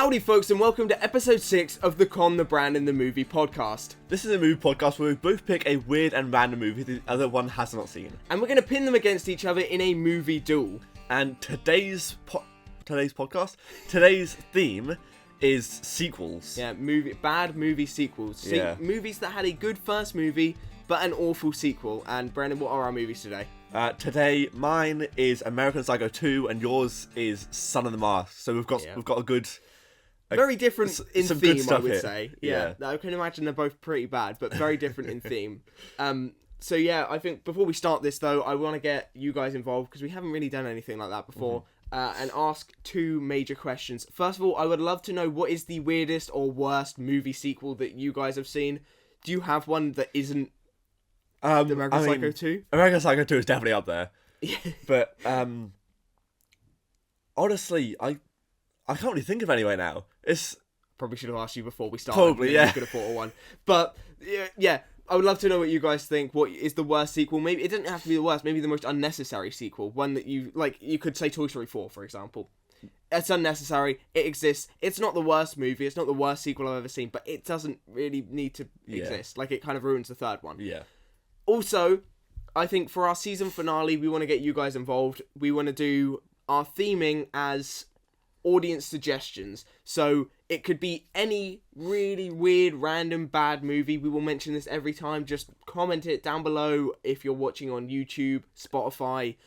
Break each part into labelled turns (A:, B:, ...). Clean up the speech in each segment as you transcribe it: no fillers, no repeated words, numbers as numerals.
A: Howdy folks and welcome to episode 6 of the Con, the Bran and the Movie podcast.
B: This is a movie podcast where we both pick a weird and random movie the other one has not seen.
A: And we're going to pin them against each other in a movie duel.
B: And today's theme is sequels.
A: Yeah, bad movie sequels. Movies that had a good first movie, but an awful sequel. And Brandon, what are our movies today?
B: Today, mine is American Psycho 2 and yours is Son of the Mask. So we've got a good...
A: Very different in
B: some
A: theme,
B: good stuff
A: I would
B: here.
A: say.
B: Yeah.
A: I can imagine they're both pretty bad, but very different in theme. So yeah, I think before we start this though, I want to get you guys involved because we haven't really done anything like that before, and ask two major questions. First of all, I would love to know what is the weirdest or worst movie sequel that you guys have seen. Do you have one that isn't American Psycho 2?
B: American Psycho 2 is definitely up there.
A: Yeah.
B: But honestly, I can't really think of any right now. It's
A: probably should have asked you before we started.
B: Probably, yeah.
A: You could have thought of one. But yeah, I would love to know what you guys think. What is the worst sequel? Maybe it doesn't have to be the worst. Maybe the most unnecessary sequel. One that you like. You could say Toy Story 4, for example. It's unnecessary. It exists. It's not the worst movie. It's not the worst sequel I've ever seen. But it doesn't really need to exist. Like, it kind of ruins the third one.
B: Yeah.
A: Also, I think for our season finale, we want to get you guys involved. We want to do our theming as audience suggestions. So it could be any really weird, random, bad movie. We will mention this every time. Just comment it down below if you're watching on YouTube, Spotify.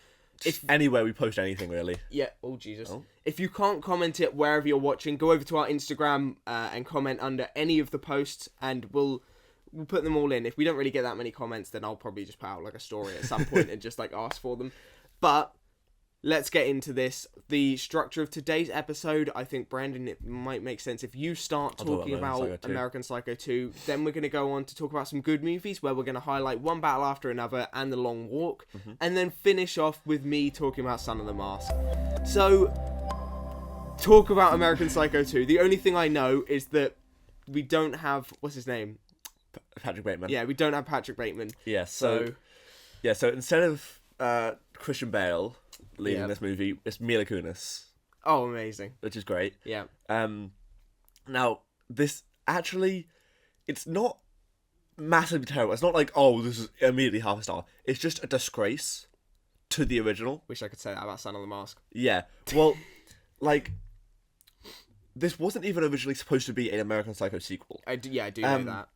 B: Anywhere we post anything, really.
A: Yeah, Jesus. If you can't comment it wherever you're watching, go over to our Instagram and comment under any of the posts, and we'll put them all in. If we don't really get that many comments, then I'll probably just put out like a story at some point and just like ask for them. But let's get into this. The structure of today's episode, I think, Brandon, it might make sense if you start talking about American Psycho 2. Then we're going to go on to talk about some good movies where we're going to highlight one battle after another and The Long Walk. And then finish off with me talking about Son of the Mask. So, talk about American Psycho 2. The only thing I know is that we don't have... What's his name?
B: Patrick Bateman.
A: Yeah, we don't have Patrick Bateman.
B: Yeah, so instead of Christian Bale leading this movie, it's Mila Kunis.
A: Oh, amazing.
B: Which is great.
A: Yeah.
B: Now, this actually, it's not massively terrible. It's not like, oh, this is immediately half a star. It's just a disgrace to the original.
A: Wish I could say that about Son of the Mask.
B: Yeah. Well, like, this wasn't even originally supposed to be an American Psycho sequel.
A: I do know that.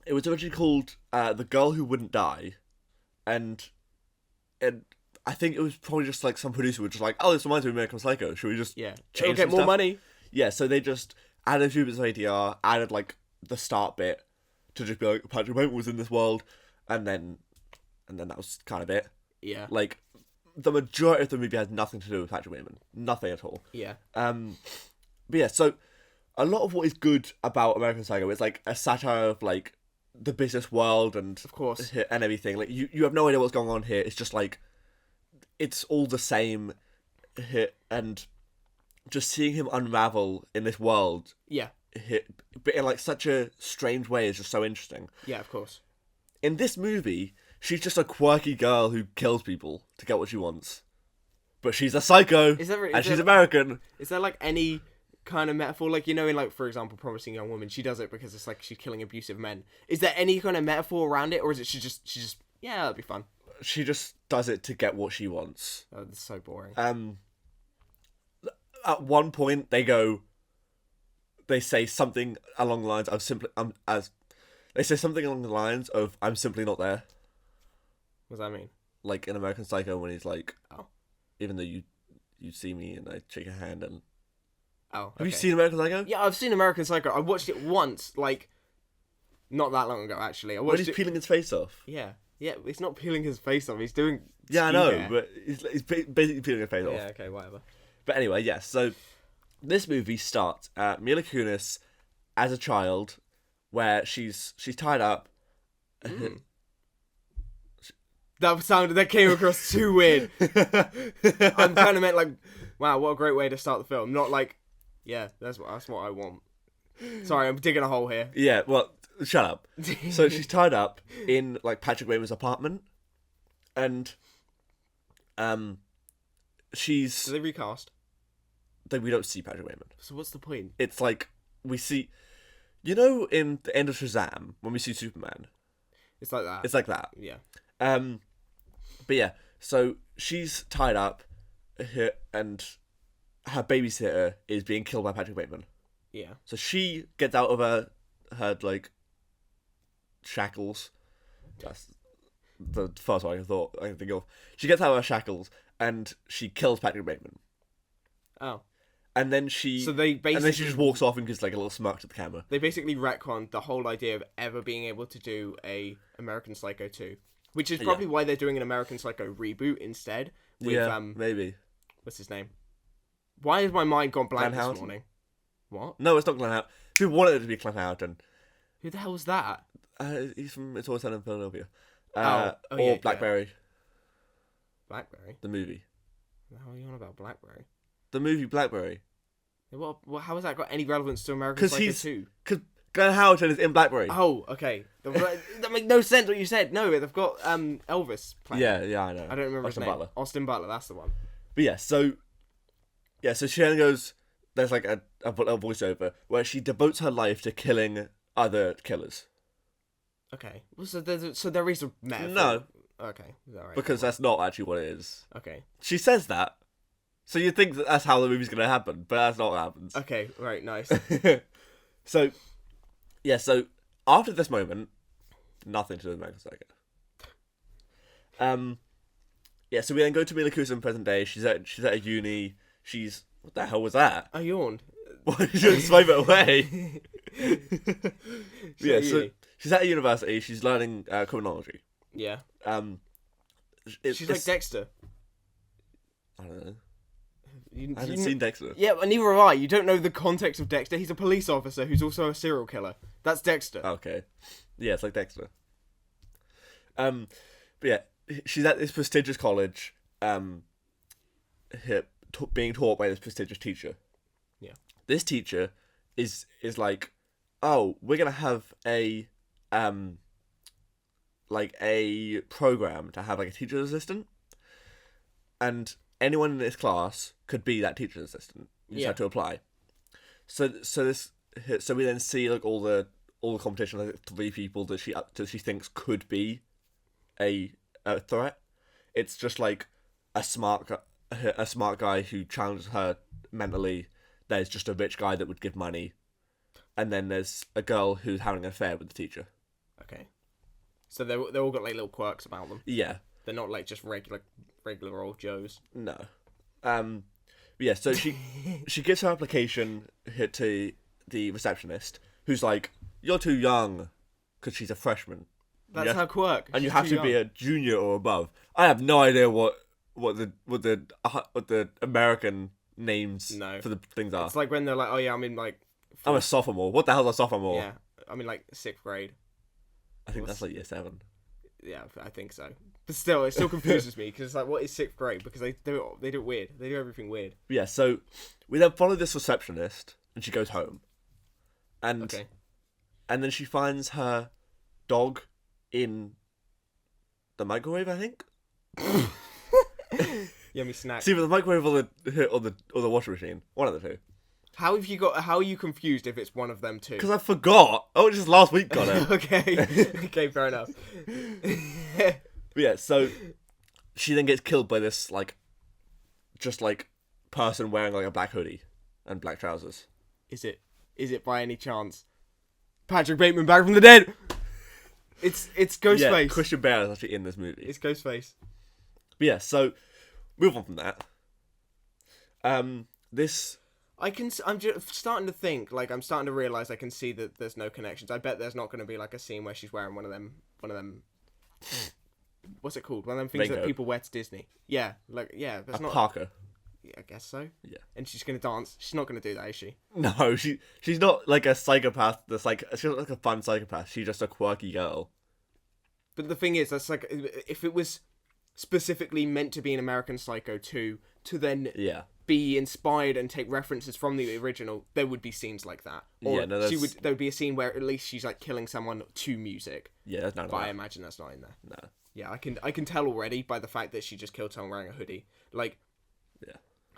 B: It was originally called The Girl Who Wouldn't Die. And I think it was probably just like some producer was just like, oh, this reminds me of American Psycho. Should we just change
A: get more
B: stuff?
A: money?
B: Yeah, so they just added a few bits of ADR, added like the start bit to just be like, Patrick Bateman was in this world, and then that was kind of it.
A: Yeah.
B: Like, the majority of the movie has nothing to do with Patrick Bateman. Nothing at all.
A: Yeah.
B: But yeah, so a lot of what is good about American Psycho is like a satire of like the business world and
A: of course
B: and everything. Like you have no idea what's going on here. It's just like it's all the same hit, and just seeing him unravel in this world.
A: Yeah.
B: But in like such a strange way is just so interesting.
A: Yeah, of course.
B: In this movie, she's just a quirky girl who kills people to get what she wants. But she's a psycho, and she's American. Is
A: there like any kind of metaphor, like, you know, in like, for example, Promising Young Woman, she does it because it's like she's killing abusive men. Is there any kind of metaphor around it, or is it she just yeah, that'd be fun?
B: She just does it to get what she wants.
A: Oh, that's so boring.
B: At one point, they say something along the lines of I'm simply not there.
A: What does that mean?
B: Like in American Psycho, when he's like,
A: oh,
B: even though you see me and I shake your hand and.
A: Oh, okay.
B: Have you seen American Psycho?
A: Yeah, I've seen American Psycho. I watched it once, like, not that long ago, actually.
B: When he's peeling his face off.
A: Yeah, he's not peeling his face off. He's doing.
B: Yeah, I know, hair. But he's basically peeling his face off.
A: Yeah, okay, whatever.
B: But anyway, yes. So this movie starts Mila Kunis as a child, where she's tied up.
A: That came across too weird. I'm kind of meant like, wow, what a great way to start the film. Not like, yeah, that's what I want. Sorry, I'm digging a hole here.
B: Yeah, well, shut up. So she's tied up in like Patrick Bateman's apartment, and she's.
A: Do they recast?
B: then we don't see Patrick Bateman.
A: So what's the point?
B: It's like we see, in the end of Shazam when we see Superman,
A: It's like that.
B: it's like that.
A: Yeah.
B: But yeah, so she's tied up, and her babysitter is being killed by Patrick Bateman.
A: Yeah.
B: So she gets out of her like shackles. That's the first one I can think of. She gets out of her shackles and she kills Patrick Bateman.
A: Oh.
B: And then she just walks off and gives like a little smirk to the camera.
A: They basically retconned the whole idea of ever being able to do a American Psycho 2, which is probably why they're doing an American Psycho reboot instead. With,
B: maybe.
A: What's his name? Why has my mind gone blank
B: Glenn
A: this morning? What?
B: No, it's not Glenn Howerton. People wanted it to be Glenn Howerton.
A: Who the hell was that?
B: He's from It's Always Sunny in Philadelphia.
A: Yeah,
B: Blackberry.
A: Blackberry?
B: The movie.
A: What the hell are you on about Blackberry?
B: The movie Blackberry.
A: What, how has that got any relevance to American Psycho 2?
B: Because Glenn Howerton is in Blackberry.
A: Oh, okay. That makes no sense what you said. No, they've got Elvis playing.
B: Yeah, I know.
A: I don't remember his name.
B: Butler.
A: Austin Butler, that's the one.
B: But so she then goes, there's like a voiceover where she devotes her life to killing other killers.
A: Okay. Well, so there is a metaphor.
B: No.
A: Okay. Right.
B: Because that's not actually what it is.
A: Okay.
B: She says that. So you think that that's how the movie's going to happen, but that's not what happens.
A: Okay, right, nice.
B: So after this moment, nothing to do with American Psycho. So we then go to Mila Kunis in present day. She's at a uni. What the hell was that?
A: I yawned.
B: Why did you swipe it away? So she's at a university. She's learning criminology.
A: Yeah.
B: She's
A: like Dexter.
B: I don't know.
A: I
B: haven't seen Dexter.
A: Yeah, but neither have I. You don't know the context of Dexter. He's a police officer who's also a serial killer. That's Dexter.
B: Okay. Yeah, it's like Dexter. But yeah, she's at this prestigious college, being taught by this prestigious teacher.
A: Yeah.
B: This teacher is like, oh, we're gonna have a program to have like a teacher's assistant, and anyone in this class could be that teacher's assistant. You just have to apply. So we then see like all the competition, like 3 people that she thinks could be a threat. It's just like a smart guy who challenges her mentally. There's just a rich guy that would give money, and then there's a girl who's having an affair with the teacher.
A: Okay. So they all got like little quirks about them.
B: Yeah.
A: They're not like just regular old Joes.
B: No. So she gives her application to the receptionist, who's like, "You're too young," because she's a freshman.
A: That's her quirk.
B: And you have to be a junior or above. I have no idea what the American names for the things are.
A: It's like when they're like, "Oh yeah, I'm in like."
B: I'm a sophomore. What the hell's a sophomore?
A: Yeah, I'm in like 6th grade.
B: I think that's like year 7.
A: Yeah, I think so. But still, it still confuses me because it's like, what is 6th grade? Because they do it weird. They do everything weird.
B: Yeah, so we then follow this receptionist, and she goes home, and then she finds her dog in the microwave. I think.
A: Yummy snack.
B: See, with the microwave or the washing machine, one of the two.
A: How are you confused if it's one of them two?
B: Because I forgot. Oh, just last week got it.
A: Okay, fair enough.
B: Yeah, so she then gets killed by this person wearing like a black hoodie and black trousers.
A: Is it by any chance Patrick Bateman back from the dead? It's Ghostface.
B: Yeah, Christian Bale is actually in this movie.
A: It's Ghostface.
B: But yeah, so move on from that. I'm just
A: starting to think, like, I'm starting to realise I can see that there's no connections. I bet there's not going to be like a scene where she's wearing one of them what's it called? One of them things that people wear to Disney. Yeah, like, yeah, that's not
B: Parker.
A: Yeah, I guess so.
B: Yeah.
A: And she's going to dance. She's not going to do that, is she?
B: No, she's not like a psychopath. She's not like a fun psychopath. She's just a quirky girl.
A: But the thing is, that's like, if it was specifically meant to be an American Psycho 2 to then be inspired and take references from the original, there would be scenes like that. Or there would be a scene where at least she's like killing someone to music.
B: Yeah, that's none of
A: that.
B: But
A: I imagine that's not in there.
B: No.
A: Yeah, I can tell already by the fact that she just killed someone wearing a hoodie. Like,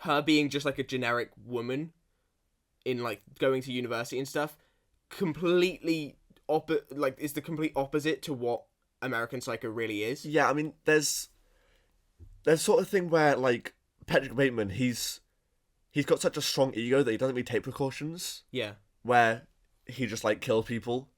A: her being just like a generic woman in like going to university and stuff, completely is the complete opposite to what American Psycho really is.
B: Yeah, I mean, there's sort of thing where like Patrick Bateman, he's got such a strong ego that he doesn't really take precautions.
A: Yeah.
B: Where he just like kills people,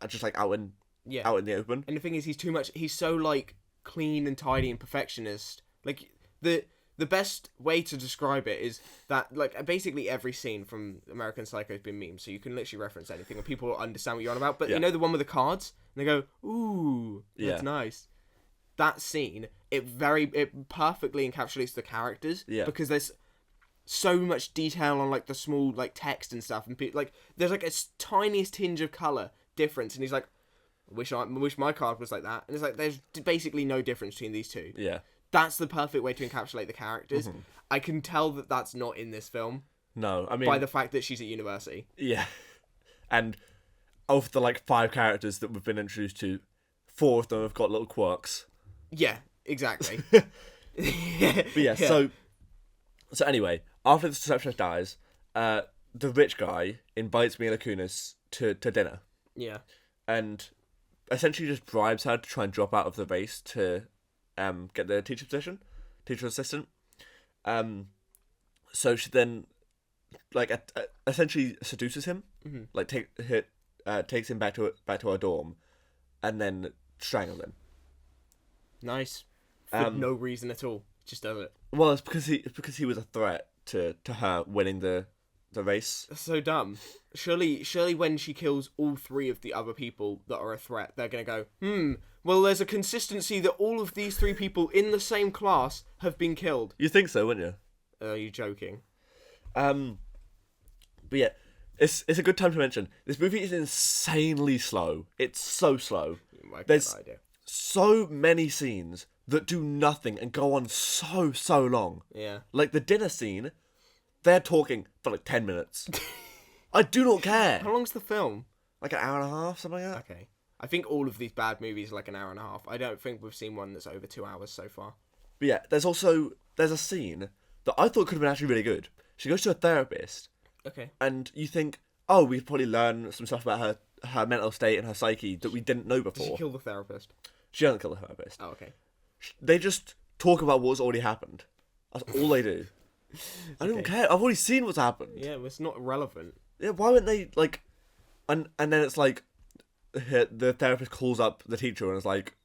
B: just like out in the open.
A: And the thing is, he's so like clean and tidy and perfectionist. Like the best way to describe it is that like basically every scene from American Psycho has been memed, so you can literally reference anything and people will understand what you're on about. But you know the one with the cards, and they go, "Ooh, that's nice." That scene, it perfectly encapsulates the characters.
B: Yeah.
A: Because there's so much detail on like the small like text and stuff, and like there's like a tiniest tinge of color difference, and he's like, wish my card was like that, and it's like there's basically no difference between these two.
B: Yeah,
A: that's the perfect way to encapsulate the characters.
B: Mm-hmm.
A: I can tell that that's not in this film.
B: No, I mean
A: by the fact that she's at university.
B: Yeah, and of the like 5 characters that we've been introduced to, 4 of them have got little quirks.
A: Yeah, exactly.
B: But yeah, so anyway, after the receptionist dies, the rich guy invites Mila Kunis to dinner.
A: Yeah.
B: And essentially just bribes her to try and drop out of the race to get the teacher assistant. So she then like essentially seduces him, like takes him back to her dorm, and then strangles him.
A: Nice. For no reason at all. Just does it.
B: Well, it's because he was a threat to her winning the race.
A: That's so dumb. Surely when she kills all 3 of the other people that are a threat, they're going to go, well, there's a consistency that all of these 3 people in the same class have been killed.
B: You think so, wouldn't you?
A: Are you joking?
B: But yeah, it's a good time to mention, this movie is insanely slow. It's so slow. There's so many scenes that do nothing and go on so long.
A: Yeah.
B: Like the dinner scene, they're talking for like 10 minutes. I do not care.
A: How long's the film?
B: Like an hour and a half, something like that.
A: Okay. I think all of these bad movies are like an hour and a half. I don't think we've seen one that's over 2 hours so far.
B: But yeah, there's a scene that I thought could have been actually really good. She goes to a therapist.
A: Okay.
B: And you think, oh, we've probably learned some stuff about her mental state and her psyche that we didn't know before.
A: Did she kill the therapist?
B: She doesn't kill the therapist.
A: Oh, okay.
B: They just talk about what's already happened. That's all they do. I don't care. I've already seen what's happened.
A: Yeah, it's not relevant.
B: Yeah, why wouldn't they, like... And then it's like, the therapist calls up the teacher and is like,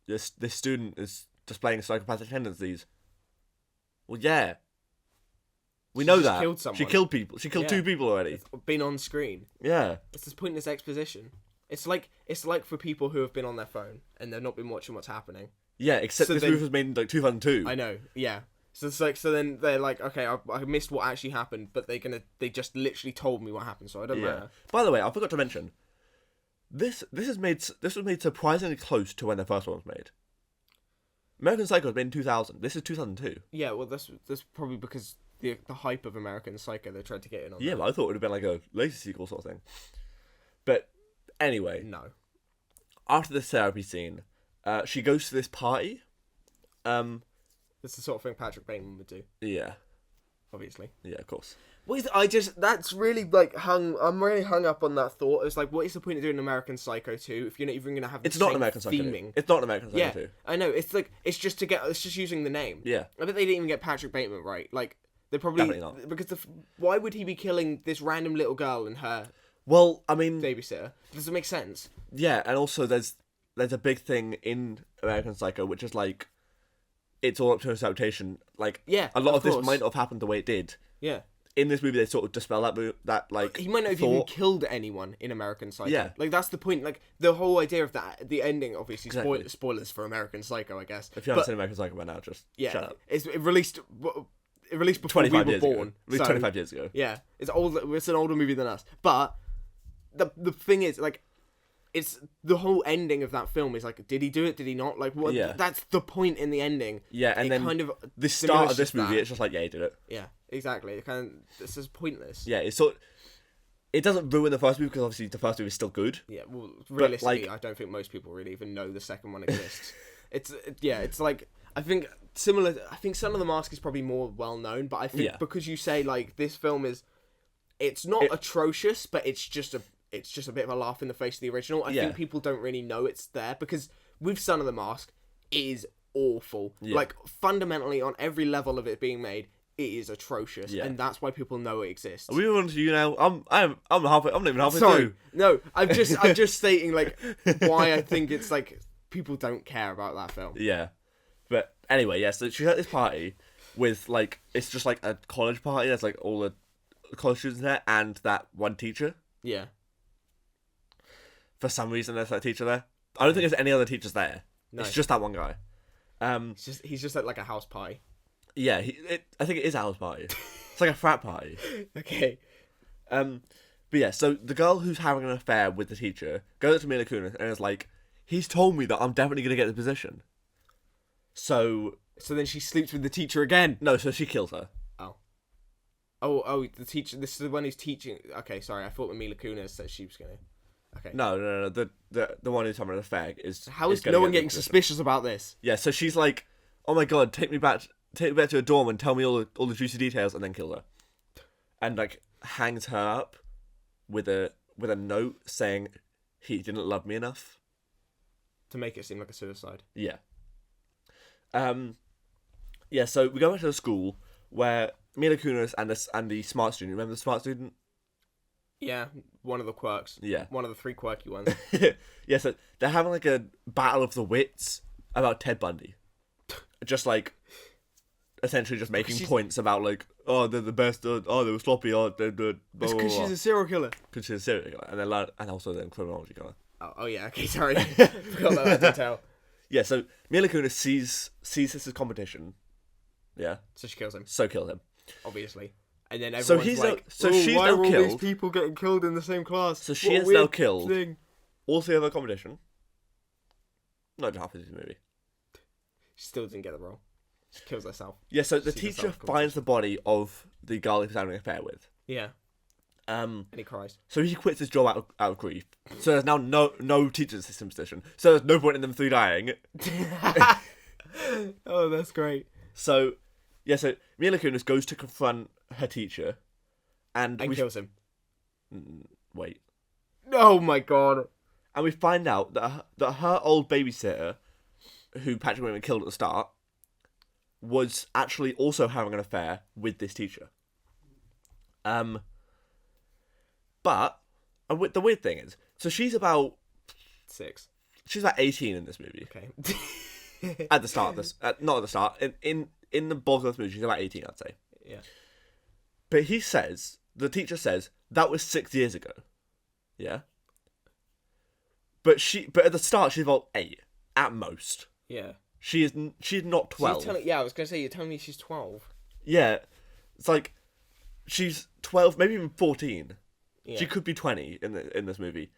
B: this student is displaying psychopathic tendencies. Well, yeah. We know that.
A: Killed someone.
B: She killed people. She killed 2 people already.
A: It's been on screen.
B: Yeah.
A: It's this pointless exposition. It's like for people who have been on their phone and they've not been watching what's happening.
B: Yeah, except this movie was made in like 2002.
A: I know. Yeah. So it's like, so then they're like, okay, I missed what actually happened, but they just literally told me what happened, so I don't matter.
B: By the way, I forgot to mention, this was made surprisingly close to when the first one was made. American Psycho was made in 2000. This is 2002.
A: Yeah, well, that's probably because the hype of American Psycho, they tried to get in on.
B: Yeah,
A: that.
B: but I thought it would have been like a later sequel sort of thing. But anyway,
A: no.
B: After the therapy scene, she goes to this party.
A: It's the sort of thing Patrick Bateman would do.
B: Yeah.
A: Obviously.
B: Yeah, of course.
A: That's really like I'm really hung up on that thought. It's like, what is the point of doing American Psycho 2 if you're not even going to have the same
B: American Psycho.
A: theming?
B: It's not an American Psycho 2.
A: I know. It's like, it's just using the name.
B: Yeah.
A: I bet they didn't even get Patrick Bateman right. Like, they probably...
B: Definitely not.
A: Because why would he be killing this random little girl and her
B: Well, I mean...
A: babysitter? Does it make sense?
B: Yeah, and also there's a big thing in American Psycho, which is like, it's all up to interpretation. Like,
A: yeah,
B: a lot of this
A: course.
B: might not have happened the way it did.
A: Yeah.
B: In this movie, they sort of dispel that like.
A: He might not have even killed anyone in American Psycho.
B: Yeah.
A: Like, that's the point. Like, the whole idea of that, the ending, obviously,
B: Exactly.
A: spoilers for American Psycho, I guess.
B: If you haven't seen American Psycho by now, just shut up.
A: It released before we were born.
B: At least 25 years ago.
A: Yeah. It's an older movie than us. But the thing is, like, it's the whole ending of that film is like, did he do it? Did he not? Like, what?
B: Yeah.
A: That's the point in the ending.
B: Yeah, and then
A: kind of
B: the start of this
A: diminishes
B: movie,
A: that.
B: it's just like, yeah, he did it.
A: Yeah, exactly. This is pointless.
B: Yeah, it doesn't ruin the first movie because obviously the first movie is still good.
A: Yeah, well, realistically,
B: like,
A: I don't think most people really even know the second one exists. It's like, I think similar. I think Son of the Mask is probably more well known, but I think
B: Yeah.
A: because you say like this film is, it's not atrocious, but it's just a bit of a laugh in the face of the original. I think people don't really know it's there because with Son of the Mask, it is awful.
B: Yeah.
A: Like fundamentally on every level of it being made, it is atrocious,
B: Yeah.
A: and that's why people know it exists.
B: Are we on to you now? I'm not even halfway
A: Sorry,
B: through.
A: no, I'm just stating like why I think it's like people don't care about that film.
B: Yeah. But anyway, yeah, so she's at this party with, like, it's just, like, a college party. There's, like, all the college students there and that one teacher.
A: Yeah.
B: For some reason, there's that teacher there. I don't think there's any other teachers there.
A: No.
B: It's just that one guy.
A: He's just at, like, a house party.
B: Yeah, I think it is a house party. It's like a frat party.
A: Okay.
B: But yeah, so the girl who's having an affair with the teacher goes up to Mila Kunis and is like, he's told me that I'm definitely going to get the position. So
A: then she sleeps with the teacher again.
B: No, so she kills her.
A: Oh, the teacher. This is the one who's teaching. Okay, sorry. I thought when Mila Kunis said she was gonna. Okay.
B: No. The one who's having an affair is.
A: How is
B: gonna
A: no one
B: get the
A: getting
B: position.
A: suspicious about this?
B: Yeah, so she's like, "Oh my god, take me back to a dorm and tell me all the juicy details," and then kill her, and like hangs her up with a note saying he didn't love me enough
A: To make it seem like a suicide.
B: Yeah. Yeah. So we go back to the school where Mila Kunis and the smart student. Remember the smart student?
A: Yeah, one of the quirks.
B: Yeah.
A: One of the 3 quirky ones.
B: Yeah. So they're having like a battle of the wits about Ted Bundy. Just like, essentially, just making points about like, oh, they're the best. Oh, they were sloppy. Oh, they're good.
A: It's because she's a serial killer.
B: Because she's a serial killer, and and also they're criminology killer.
A: Oh yeah. Okay, sorry. Forgot about that detail.
B: Yeah. So Mila Kunis sees this as competition. Yeah.
A: So she kills him.
B: So kill him.
A: Obviously. And then everyone's
B: he's
A: like,
B: she's
A: why
B: now
A: are all these
B: killed.
A: people getting killed in the same class?
B: So she
A: What a
B: is now
A: weird
B: killed.
A: thing.
B: Also, the other competition. Not half of the movie.
A: She still didn't get the role. She kills herself.
B: Yeah, so the
A: She's
B: teacher
A: herself
B: finds the body of the girl he's having an affair with.
A: Yeah. And he cries.
B: So he quits his job out of grief. So there's now no teacher assistant position. So there's no point in them 3 dying.
A: Oh, that's great.
B: So, yeah, so Mila Kunis goes to confront her teacher. And
A: kills him.
B: Wait.
A: Oh my god.
B: And we find out that her old babysitter, who Patrick Bateman killed at the start, was actually also having an affair with this teacher. But the weird thing is, so she's about
A: 6.
B: She's about 18 in this movie.
A: Okay.
B: At the start of this, not at the start. In the bulk of this movie, she's about 18, I'd say.
A: Yeah.
B: But the teacher says that was 6 years ago. Yeah. But at the start she's about 8 at most.
A: Yeah.
B: She's not 12.
A: I was gonna say you're telling me she's 12.
B: Yeah, it's like she's 12, maybe even 14.
A: Yeah.
B: She could be 20 in this movie,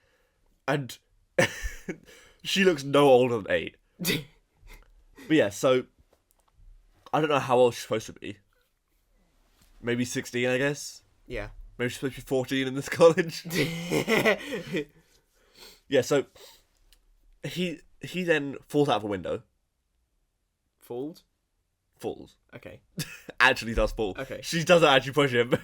B: and she looks no older than 8. But yeah, so I don't know how old she's supposed to be. Maybe 16, I guess.
A: Yeah.
B: Maybe she's supposed to be 14 in this college. Yeah, so he then falls out of a window.
A: Falls?
B: Falls.
A: Okay.
B: Actually does fall.
A: Okay.
B: She doesn't actually push him.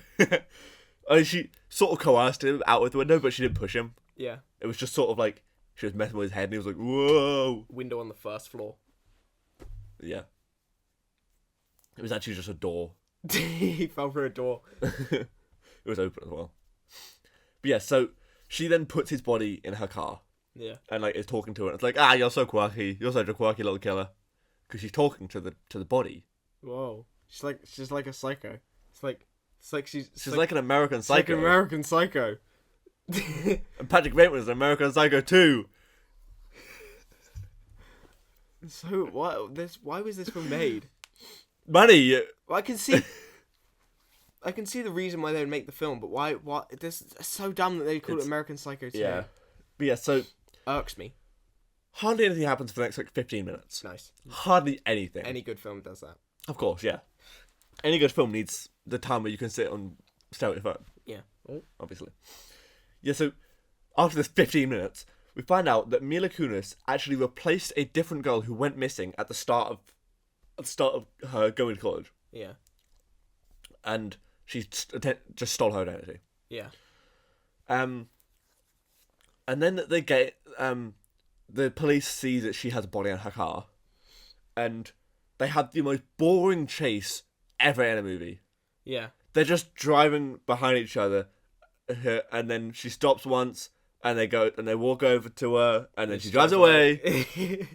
B: I mean, she sort of coerced him out of the window, but she didn't push him.
A: Yeah.
B: It was just sort of like she was messing with his head, and he was like, "Whoa!"
A: Window on the first floor.
B: Yeah. It was actually just a door.
A: He fell through a door.
B: It was open as well. But yeah, so she then puts his body in her car.
A: Yeah.
B: And like is talking to her. And it's like, you're so quirky. You're such a quirky little killer. Because she's talking to the body.
A: Whoa. She's like a psycho. It's like she's
B: like an American Psycho.
A: Like an American Psycho.
B: And Patrick Bateman is an American Psycho too.
A: So why was this film made?
B: Money.
A: Well, I can see the reason why they would make the film, but why this is so dumb that they call it American Psycho 2.
B: Yeah. But yeah, so
A: irks me.
B: hardly anything happens for the next like 15 minutes.
A: Nice.
B: Hardly anything.
A: Any good film does that.
B: Of course, yeah. Any good film needs the time where you can sit and stare at your phone.
A: Yeah.
B: Obviously. Yeah, so after this 15 minutes, we find out that Mila Kunis actually replaced a different girl who went missing at the start at the start of her going to college,
A: Yeah.
B: and she just stole her identity.
A: Yeah.
B: And then they get the police see that she has a body in her car, and they have the most boring chase ever in a movie.
A: Yeah.
B: They're just driving behind each other, and then she stops once, and they walk over to her, and then she drives away.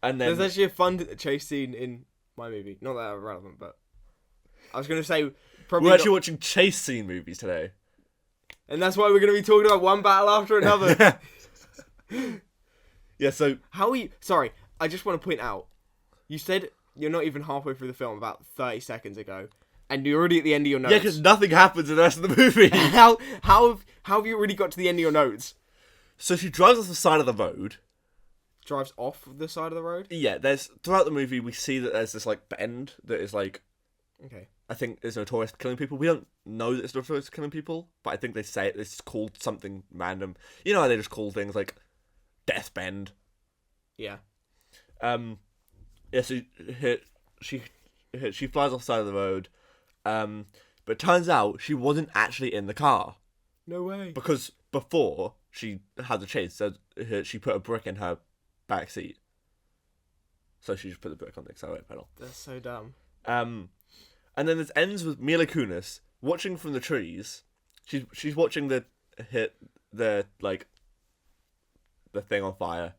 B: And then
A: there's actually a fun chase scene in my movie. Not that relevant, but I was going to say probably
B: we're actually watching chase scene movies today,
A: and that's why we're going to be talking about one battle after another.
B: Yeah. So
A: how are you? Sorry, I just want to point out. You said you're not even halfway through the film about 30 seconds ago, and you're already at the end of your notes.
B: yeah, because nothing happens in the rest of the movie.
A: how have you already got to the end of your notes?
B: So she drives off the side of the road.
A: Drives off the side of the road.
B: Yeah, throughout the movie we see that there's this like bend that is like,
A: Okay.
B: I think is notorious for killing people. We don't know that it's notorious for killing people, but I think they say it's called something random. You know how they just call things like Death Bend.
A: Yeah.
B: Yeah. So she flies off the side of the road, but it turns out she wasn't actually in the car
A: No way.
B: because before she had the chase, so she put a brick in her back seat. So she just put the brick on the accelerator pedal.
A: That's so dumb.
B: And then this ends with Mila Kunis watching from the trees. She's watching the thing on fire,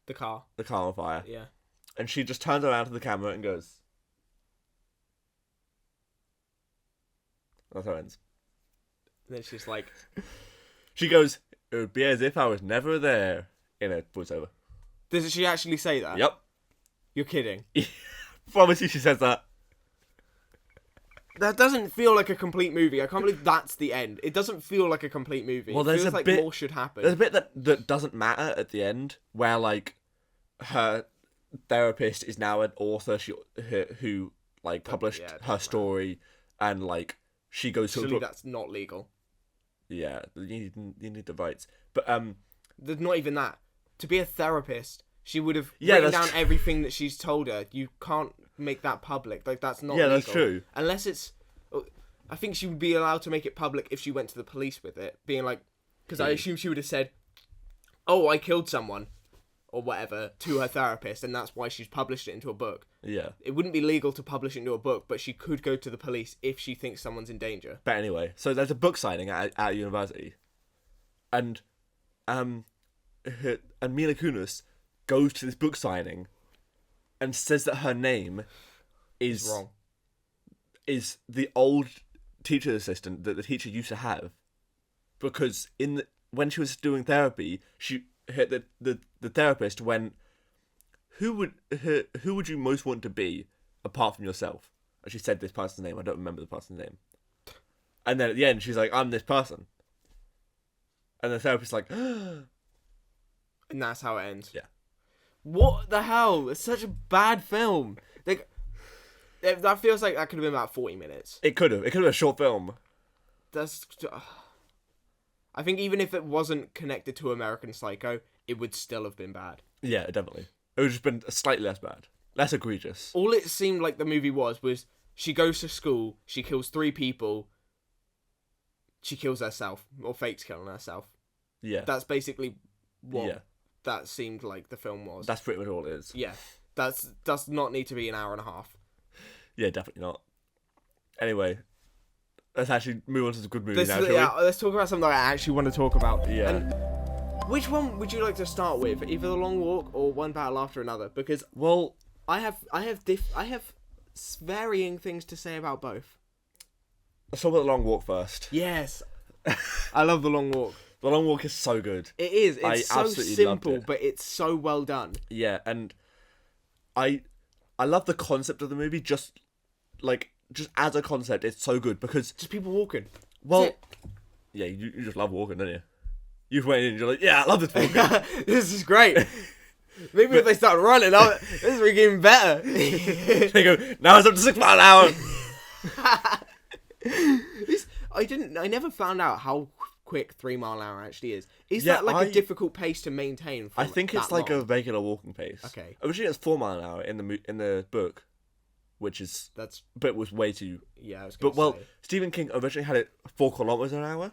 A: The car.
B: the car on fire,
A: Yeah.
B: and she just turns around to the camera and goes. That's how it ends.
A: And then she's like,
B: She goes, "It would be as if I was never there," in a voiceover.
A: does she actually say that?
B: Yep.
A: You're kidding.
B: Promise you she says that.
A: That doesn't feel like a complete movie. I can't believe that's the end. It doesn't feel like a complete movie.
B: Well,
A: it
B: there's
A: feels
B: a
A: like
B: bit-
A: more should happen.
B: There's a bit that doesn't matter at the end, where like her therapist is now an author who like published
A: yeah, it doesn't
B: her
A: matter.
B: story, and like she goes to a
A: Surely
B: book.
A: that's not legal.
B: Yeah, you need the rights, but
A: There's not even that. To be a therapist, she would have
B: Yeah,
A: written
B: that's
A: down everything that she's told her. You can't make that public. Like, that's not
B: Yeah,
A: legal.
B: that's true.
A: Unless it's... I think she would be allowed to make it public if she went to the police with it. Being like... Because I assume she would have said, oh, I killed someone, or whatever, to her therapist, and that's why she's published it into a book.
B: yeah.
A: It wouldn't be legal to publish it into a book, but she could go to the police if she thinks someone's in danger.
B: But anyway, so there's a book signing at university, and Mila Kunis goes to this book signing, and says that her name is
A: Wrong.
B: is the old teacher assistant that the teacher used to have, because when she was doing therapy, she hit the therapist went, who would you most want to be apart from yourself? And she said this person's name. I don't remember the person's name. And then at the end, she's like, I'm this person. And the therapist's like,
A: And that's how it ends.
B: Yeah.
A: What the hell? It's such a bad film. Like, that feels like that could have been about 40 minutes.
B: it could have been a short film.
A: That's... I think even if it wasn't connected to American Psycho, it would still have been bad.
B: Yeah, definitely. It would have just been slightly less bad, less egregious.
A: All it seemed like the movie was she goes to school, she kills 3 people, she kills herself, or fakes killing herself.
B: Yeah,
A: That's basically what
B: yeah,
A: that seemed like the film was.
B: that's pretty much all it is.
A: Yeah. Does not need to be an hour and a half.
B: Yeah, definitely not. Anyway, let's actually move on to the good movie now, shall
A: Let's talk about something I actually want to talk about.
B: we? Yeah.
A: And which one would you like to start with? Either The Long Walk or One Battle After Another? Because
B: Well,
A: I have varying things to say about both.
B: let's talk about The Long Walk first.
A: Yes. I love The Long Walk.
B: The Long Walk is so good.
A: It is. It's
B: I
A: so
B: absolutely loved
A: simple,
B: it.
A: but it's so well done.
B: Yeah, and I love the concept of the movie. Just as a concept, it's so good because
A: Just people walking.
B: well,
A: That's
B: yeah, you just love walking, don't you? You went in and you're like, yeah, I love this walking.
A: This is great. Maybe if they start running, this is even better.
B: They go, now it's up to 6 miles an hour.
A: I never found out how quick 3 mile an hour actually is. Is
B: Yeah,
A: that like a difficult pace to maintain? For
B: I think it's
A: that
B: like
A: long?
B: a regular walking pace.
A: Okay.
B: Originally it's 4 miles an hour in the book, but it was way too.
A: Yeah, I was going to say.
B: Stephen King originally had it 4 kilometers an hour,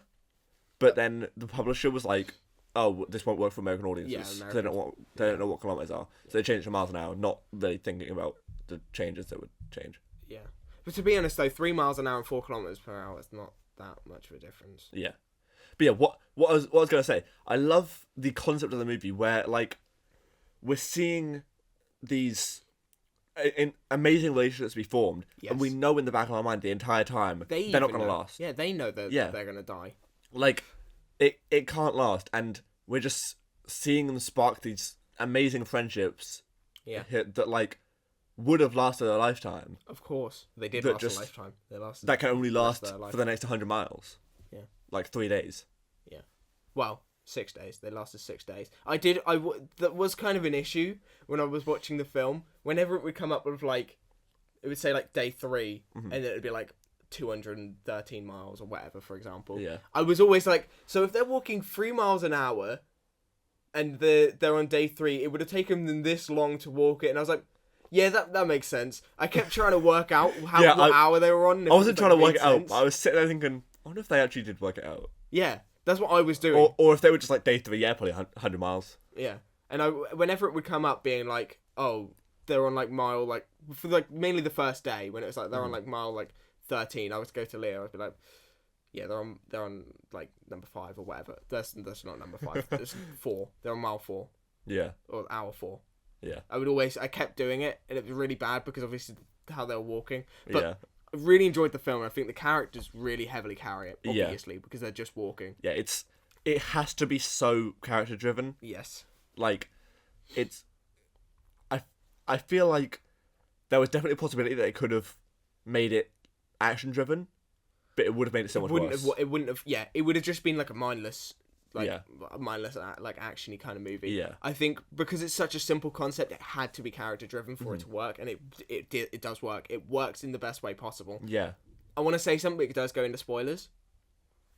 B: but then the publisher was like, "Oh, this won't work for American audiences.
A: Yeah,
B: They don't know what kilometers are, so they changed it to miles an hour, not really thinking about the changes that would change."
A: Yeah, but to be honest though, 3 miles an hour and 4 kilometers per hour is not that much of a difference.
B: Yeah, but yeah, what I was gonna say, I love the concept of the movie where like we're seeing these in amazing relationships be formed,
A: Yes.
B: and we know in the back of our mind the entire time they're not gonna last.
A: Yeah, they know that they're gonna die.
B: Like it can't last, and we're just seeing them spark these amazing friendships.
A: Yeah,
B: that like would have lasted a lifetime.
A: of course they did
B: That
A: last
B: just-
A: a lifetime. They lasted.
B: That can only last
A: their life.
B: for the next 100 miles.
A: Yeah.
B: Like 3 days.
A: Yeah. Well, 6 days. They lasted 6 days. That was kind of an issue when I was watching the film. Whenever it would come up with like, it would say like day 3, and then it'd be like 213 miles or whatever, for example.
B: Yeah.
A: I was always like, so if they're walking 3 miles an hour, and they're on day 3, it would have taken them this long to walk it, and I was like, yeah, that makes sense. I kept trying to work out what hour they were on.
B: I wasn't trying to work it out, but I was sitting there thinking, I wonder if they actually did work it out.
A: Yeah, that's what I was doing.
B: Or if they were just like day 3, yeah, probably 100 miles.
A: Yeah, and whenever it would come up being like, oh, they're on like mile like for like mainly the first day when it was like they're on like mile like 13, I would go to Leo. I'd be like, yeah, they're on like number 5 or whatever. That's not number 5. It's 4. They're on mile 4
B: Yeah.
A: or hour 4.
B: Yeah.
A: I kept doing it, and it was really bad because obviously how they were walking. But
B: Yeah.
A: I really enjoyed the film, and I think the characters really heavily carry it, obviously, because they're just walking.
B: Yeah, it has to be so character driven.
A: Yes.
B: Like, I feel like there was definitely a possibility that it could have made it action driven, but it would have made it so much worse.
A: It wouldn't have. Yeah, it would have just been like a mindless, like actiony kind of movie.
B: Yeah.
A: I think because it's such a simple concept, it had to be character driven for it to work, and it does work. It works in the best way possible.
B: Yeah.
A: I want to say something that does go into spoilers.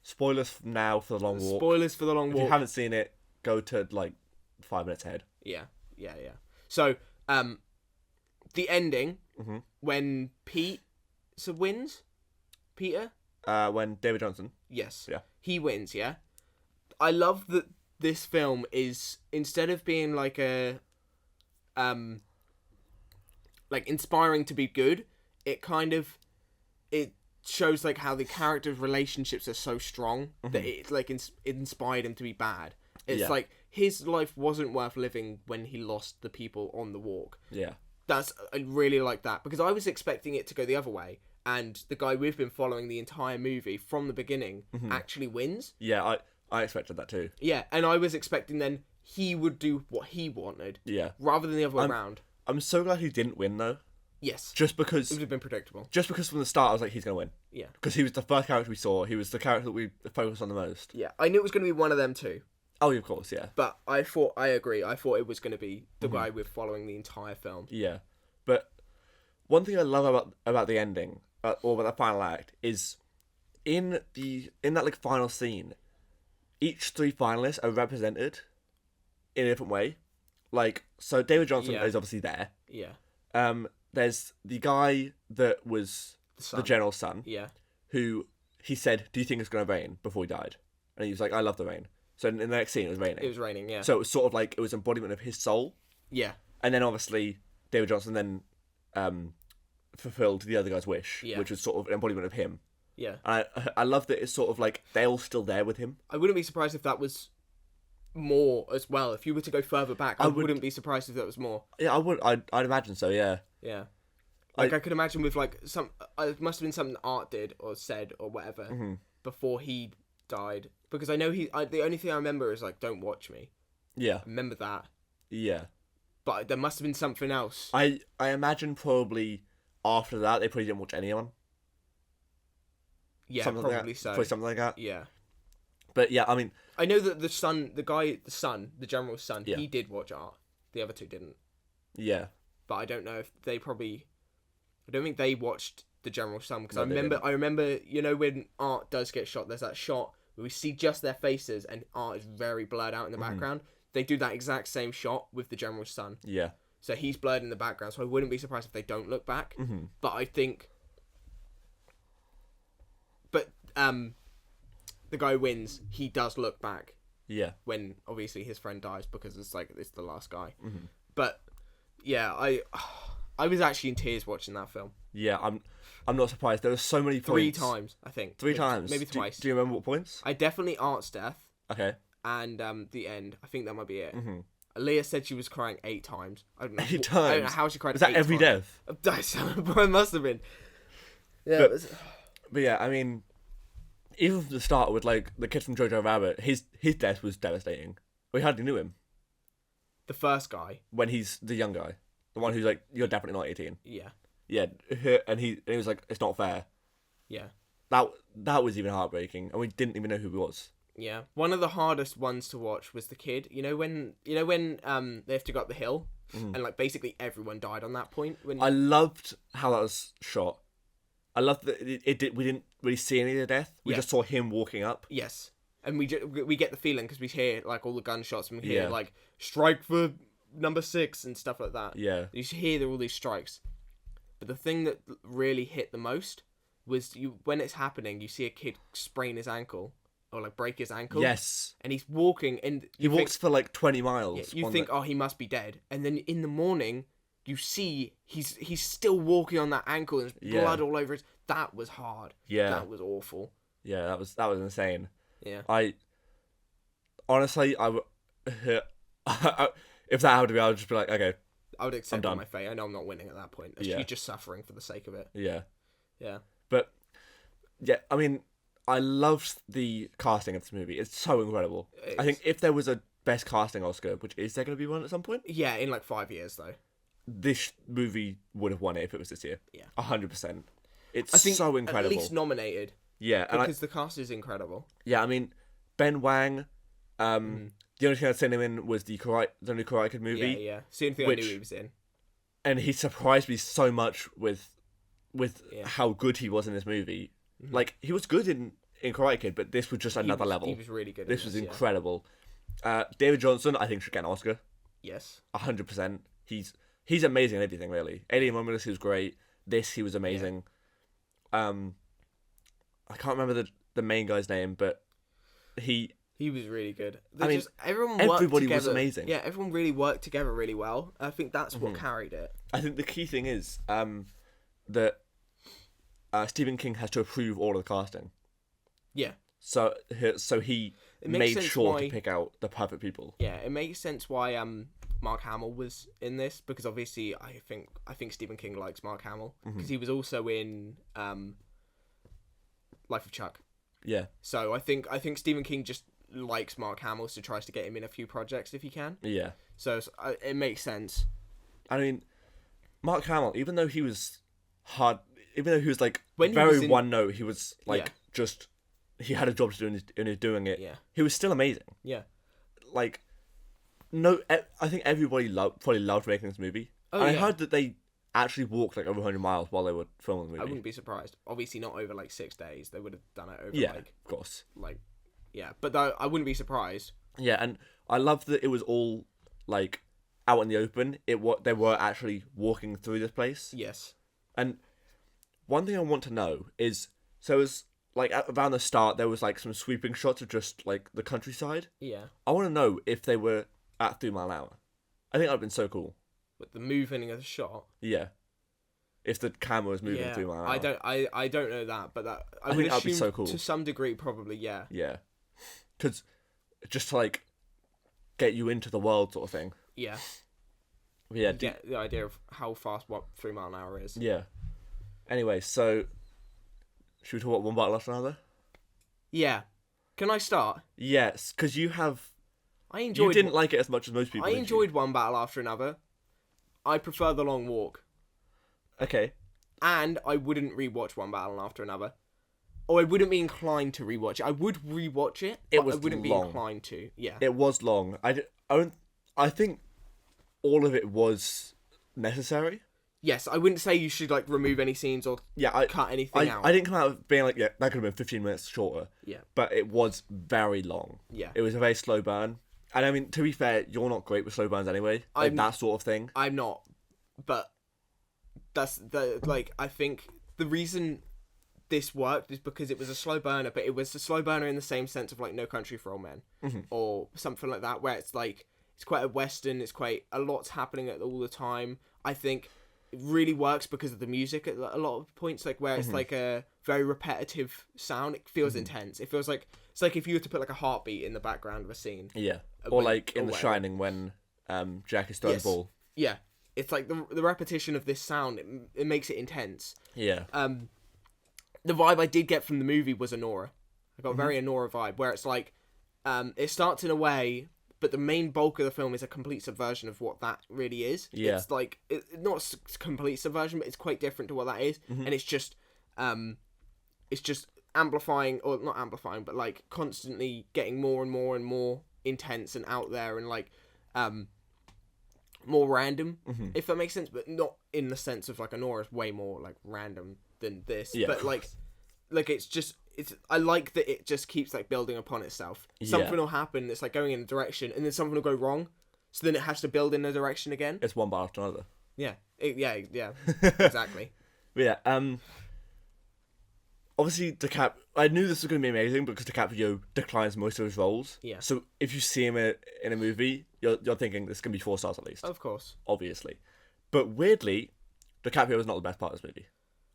B: Spoilers now for the long walk.
A: Spoilers for the long
B: If
A: walk.
B: you haven't seen it, go to like 5 minutes ahead.
A: Yeah. So, the ending when Peter wins.
B: When David Johnson.
A: Yes.
B: Yeah.
A: He wins. Yeah. I love that this film is, instead of being like a, like inspiring to be good, it shows like how the characters' relationships are so strong that it's like it inspired him to be bad. It's like his life wasn't worth living when he lost the people on the walk.
B: Yeah.
A: I really like that, because I was expecting it to go the other way, and the guy we've been following the entire movie from the beginning actually wins.
B: Yeah, I expected that too.
A: Yeah, and I was expecting then he would do what he wanted.
B: Yeah.
A: Rather than the other way around.
B: I'm so glad he didn't win though.
A: Yes.
B: Just because
A: It would have been predictable.
B: Just because from the start I was like, he's gonna win.
A: Yeah.
B: Because he was the first character we saw. He was the character that we focused on the most.
A: Yeah. I knew it was going to be one of them too.
B: Oh, of course, yeah.
A: But I agree. I thought it was going to be the guy we're following the entire film.
B: Yeah. But one thing I love about the ending, or about the final act, is in that like final scene, each 3 finalists are represented in a different way. Like, so David Johnson is obviously there.
A: Yeah.
B: There's the guy that was the general's son.
A: Yeah.
B: Who he said, "Do you think it's going to rain?" before he died, and he was like, "I love the rain." So in the next scene, it was raining.
A: It was raining. Yeah.
B: So it was sort of like it was embodiment of his soul.
A: Yeah.
B: And then obviously David Johnson then fulfilled the other guy's wish, which was sort of an embodiment of him.
A: Yeah.
B: And I love that it's sort of like they're all still there with him.
A: I wouldn't be surprised if that was more as well. If you were to go further back, I wouldn't be surprised if that was more.
B: Yeah, I would. I'd imagine so. Yeah.
A: Yeah. Like I could imagine with like it must have been something Art did or said or whatever before he died, because I know the only thing I remember is like, "Don't watch me."
B: Yeah.
A: I remember that.
B: Yeah.
A: But there must have been something else.
B: I imagine probably after that they probably didn't watch anyone.
A: Yeah,
B: something
A: probably
B: like
A: so.
B: Probably something like that.
A: Yeah.
B: But yeah, I mean,
A: I know that the general's son, he did watch Art. The other two didn't.
B: Yeah.
A: But I don't know if they probably. I don't think they watched the general's son, because
B: No,
A: I remember, you know, when Art does get shot, there's that shot where we see just their faces and Art is very blurred out in the background. They do that exact same shot with the general's son.
B: Yeah.
A: So he's blurred in the background, so I wouldn't be surprised if they don't look back.
B: Mm-hmm.
A: But I think... But the guy wins, he does look back
B: Yeah.
A: when, obviously, his friend dies because it's the last guy.
B: Mm-hmm.
A: But, yeah, I was actually in tears watching that film.
B: Yeah, I'm not surprised. There were so many points.
A: 3 times, I think.
B: Three times?
A: Maybe twice.
B: Do you remember what points?
A: I definitely Art's death
B: Okay.
A: and the end. I think that might be it.
B: Mm-hmm.
A: Leah said she was crying 8 times. I don't know.
B: 8 times?
A: I don't know how she cried.
B: Was that
A: 8
B: every
A: times.
B: death?
A: It must have been. Yeah.
B: But yeah, I mean, even from the start with like the kid from Jojo Rabbit, his death was devastating. We hardly knew him
A: The first guy.
B: when he's the young guy, the one who's like, "You're definitely not 18."
A: Yeah.
B: Yeah, and he was like, "It's not fair."
A: Yeah.
B: That was even heartbreaking, and we didn't even know who he was.
A: Yeah. One of the hardest ones to watch was the kid. You know when they have to go up the hill and like basically everyone died on that point. When
B: I loved how that was shot. I loved that we didn't really see any of the death. We
A: Yeah.
B: just saw him walking up.
A: Yes. And we get the feeling because we hear like all the gunshots and we hear
B: Yeah.
A: like strike for number 6 and stuff like that.
B: Yeah.
A: You hear all these strikes. But the thing that really hit the most was when it's happening, you see a kid sprain his ankle or like break his ankle.
B: Yes.
A: And he's walking and
B: He walks for like 20 miles.
A: you think, oh, he must be dead. And then in the morning, you see he's still walking on that ankle and there's blood all over it. That was hard.
B: Yeah.
A: That was awful.
B: Yeah, that was insane.
A: Yeah.
B: I honestly, if that happened to me, I would just be like, okay,
A: I would accept
B: done.
A: my fate. I know I'm not winning at that point.
B: Yeah.
A: You're just suffering for the sake of it.
B: yeah.
A: Yeah.
B: But yeah, I mean, I loved the casting of this movie. It's so incredible. I think if there was a best casting Oscar, which is there going to be one at some point,
A: Yeah, in like 5 years though.
B: this movie would have won it if it was this year.
A: Yeah.
B: 100%. It's
A: I think
B: so incredible.
A: at least nominated
B: Yeah, and
A: because the cast is incredible.
B: I mean, Ben Wang. The only thing I'd seen him in was the only Karate Kid movie,
A: Yeah. It's the only thing I knew he was in.
B: and he surprised me so much with
A: Yeah.
B: how good he was in this movie. Like, he was good in Karate Kid, but this was just another level.
A: He was really good.
B: This
A: in
B: was
A: yeah.
B: incredible. David Johnson, I think, should get an Oscar.
A: Yes.
B: 100%. He's amazing in everything, really. Alien Romulus, he was great. This, he was amazing. I can't remember the main guy's name, but he
A: was really good.
B: I mean,
A: Everybody
B: was amazing.
A: Yeah, everyone really worked together really well. I think that's what carried it.
B: I think the key thing is that Stephen King has to approve all of the casting.
A: Yeah.
B: So he
A: makes
B: made
A: sense
B: sure
A: why-
B: to pick out the perfect people.
A: Yeah, it makes sense why Mark Hamill was in this because obviously I think Stephen King likes Mark Hamill because he was also in Life of Chuck.
B: Yeah.
A: So I think Stephen King just likes Mark Hamill, so tries to get him in a few projects if he can.
B: Yeah.
A: So it makes sense.
B: I mean, Mark Hamill, even though he was like
A: When he
B: very
A: was in-
B: one note, he was like
A: Yeah.
B: just he had a job to do and he was doing it.
A: Yeah.
B: He was still amazing.
A: Yeah.
B: Like, I think everybody probably loved making this movie.
A: Oh,
B: and I
A: yeah.
B: heard that they actually walked like over 100 miles while they were filming the
A: I
B: movie.
A: wouldn't be surprised. Obviously not over like 6 days. They would have done it over
B: Yeah,
A: like
B: of course.
A: yeah. But though I wouldn't be surprised.
B: Yeah, and I love that it was all like out in the open. They were actually walking through this place.
A: Yes.
B: And one thing I want to know is, so it was like around the start there was like some sweeping shots of just like the countryside.
A: Yeah.
B: I want to know if they were at 3 mile an hour. I think that'd been so cool.
A: But the moving of the shot.
B: Yeah. If the camera was moving 3 mile an hour.
A: I don't know that, but that I
B: think
A: would
B: that'd be
A: assume
B: so cool.
A: to some degree probably yeah.
B: Yeah. Because just to like get you into the world sort of thing.
A: Yeah.
B: Yeah.
A: You get the idea of how fast 3 mile an hour is.
B: Yeah. Anyway, so should we talk about One Battle After Another?
A: Yeah. Can I start?
B: Yes, because you
A: enjoyed
B: didn't like it as much as most people.
A: I
B: did you?
A: enjoyed One Battle After Another. I prefer The Long Walk.
B: Okay.
A: And I wouldn't rewatch One Battle After Another. Or I wouldn't be inclined to rewatch it. I would rewatch it, but
B: was
A: I wouldn't
B: long.
A: be inclined to. Yeah.
B: It was long. I think all of it was necessary.
A: Yes, I wouldn't say you should like remove any scenes or cut anything out.
B: I didn't come out being like, yeah, that could have been 15 minutes shorter.
A: Yeah.
B: But it was very long.
A: Yeah.
B: It was a very slow burn. And I mean, to be fair, you're not great with slow burns anyway. Like that sort of thing.
A: I'm not, but that's I think the reason this worked is because it was a slow burner, but it was a slow burner in the same sense of like No Country for Old Men or something like that, where it's like it's quite a western, it's quite a lot's happening all the time. I think it really works because of the music at a lot of points, like where it's like a very repetitive sound. It feels intense. It feels like it's like if you were to put like a heartbeat in the background of a scene.
B: Yeah. Or like in The Shining when Jack is throwing the ball.
A: Yeah. It's like the repetition of this sound, it makes it intense.
B: Yeah.
A: The vibe I did get from the movie was Anora. I got a very Anora vibe, where it's like, it starts in a way, but the main bulk of the film is a complete subversion of what that really is.
B: Yeah.
A: It's like, not complete subversion, but it's quite different to what that is. And it's just amplifying, or not amplifying, but like constantly getting more and more and more intense and out there and like, more random, if that makes sense, but not in the sense of like Anora's way more like random than this.
B: Yeah,
A: but like I like that it just keeps like building upon itself. Something will happen that's like going in a direction, and then something will go wrong, so then it has to build in a direction again.
B: It's one bar after another.
A: Yeah, exactly.
B: Yeah. Obviously, I knew this was going to be amazing because DiCaprio declines most of his roles.
A: Yeah.
B: So if you see him in a movie, you're thinking this is going to be 4 stars at least.
A: Of course.
B: Obviously. But weirdly, DiCaprio was not the best part of this movie.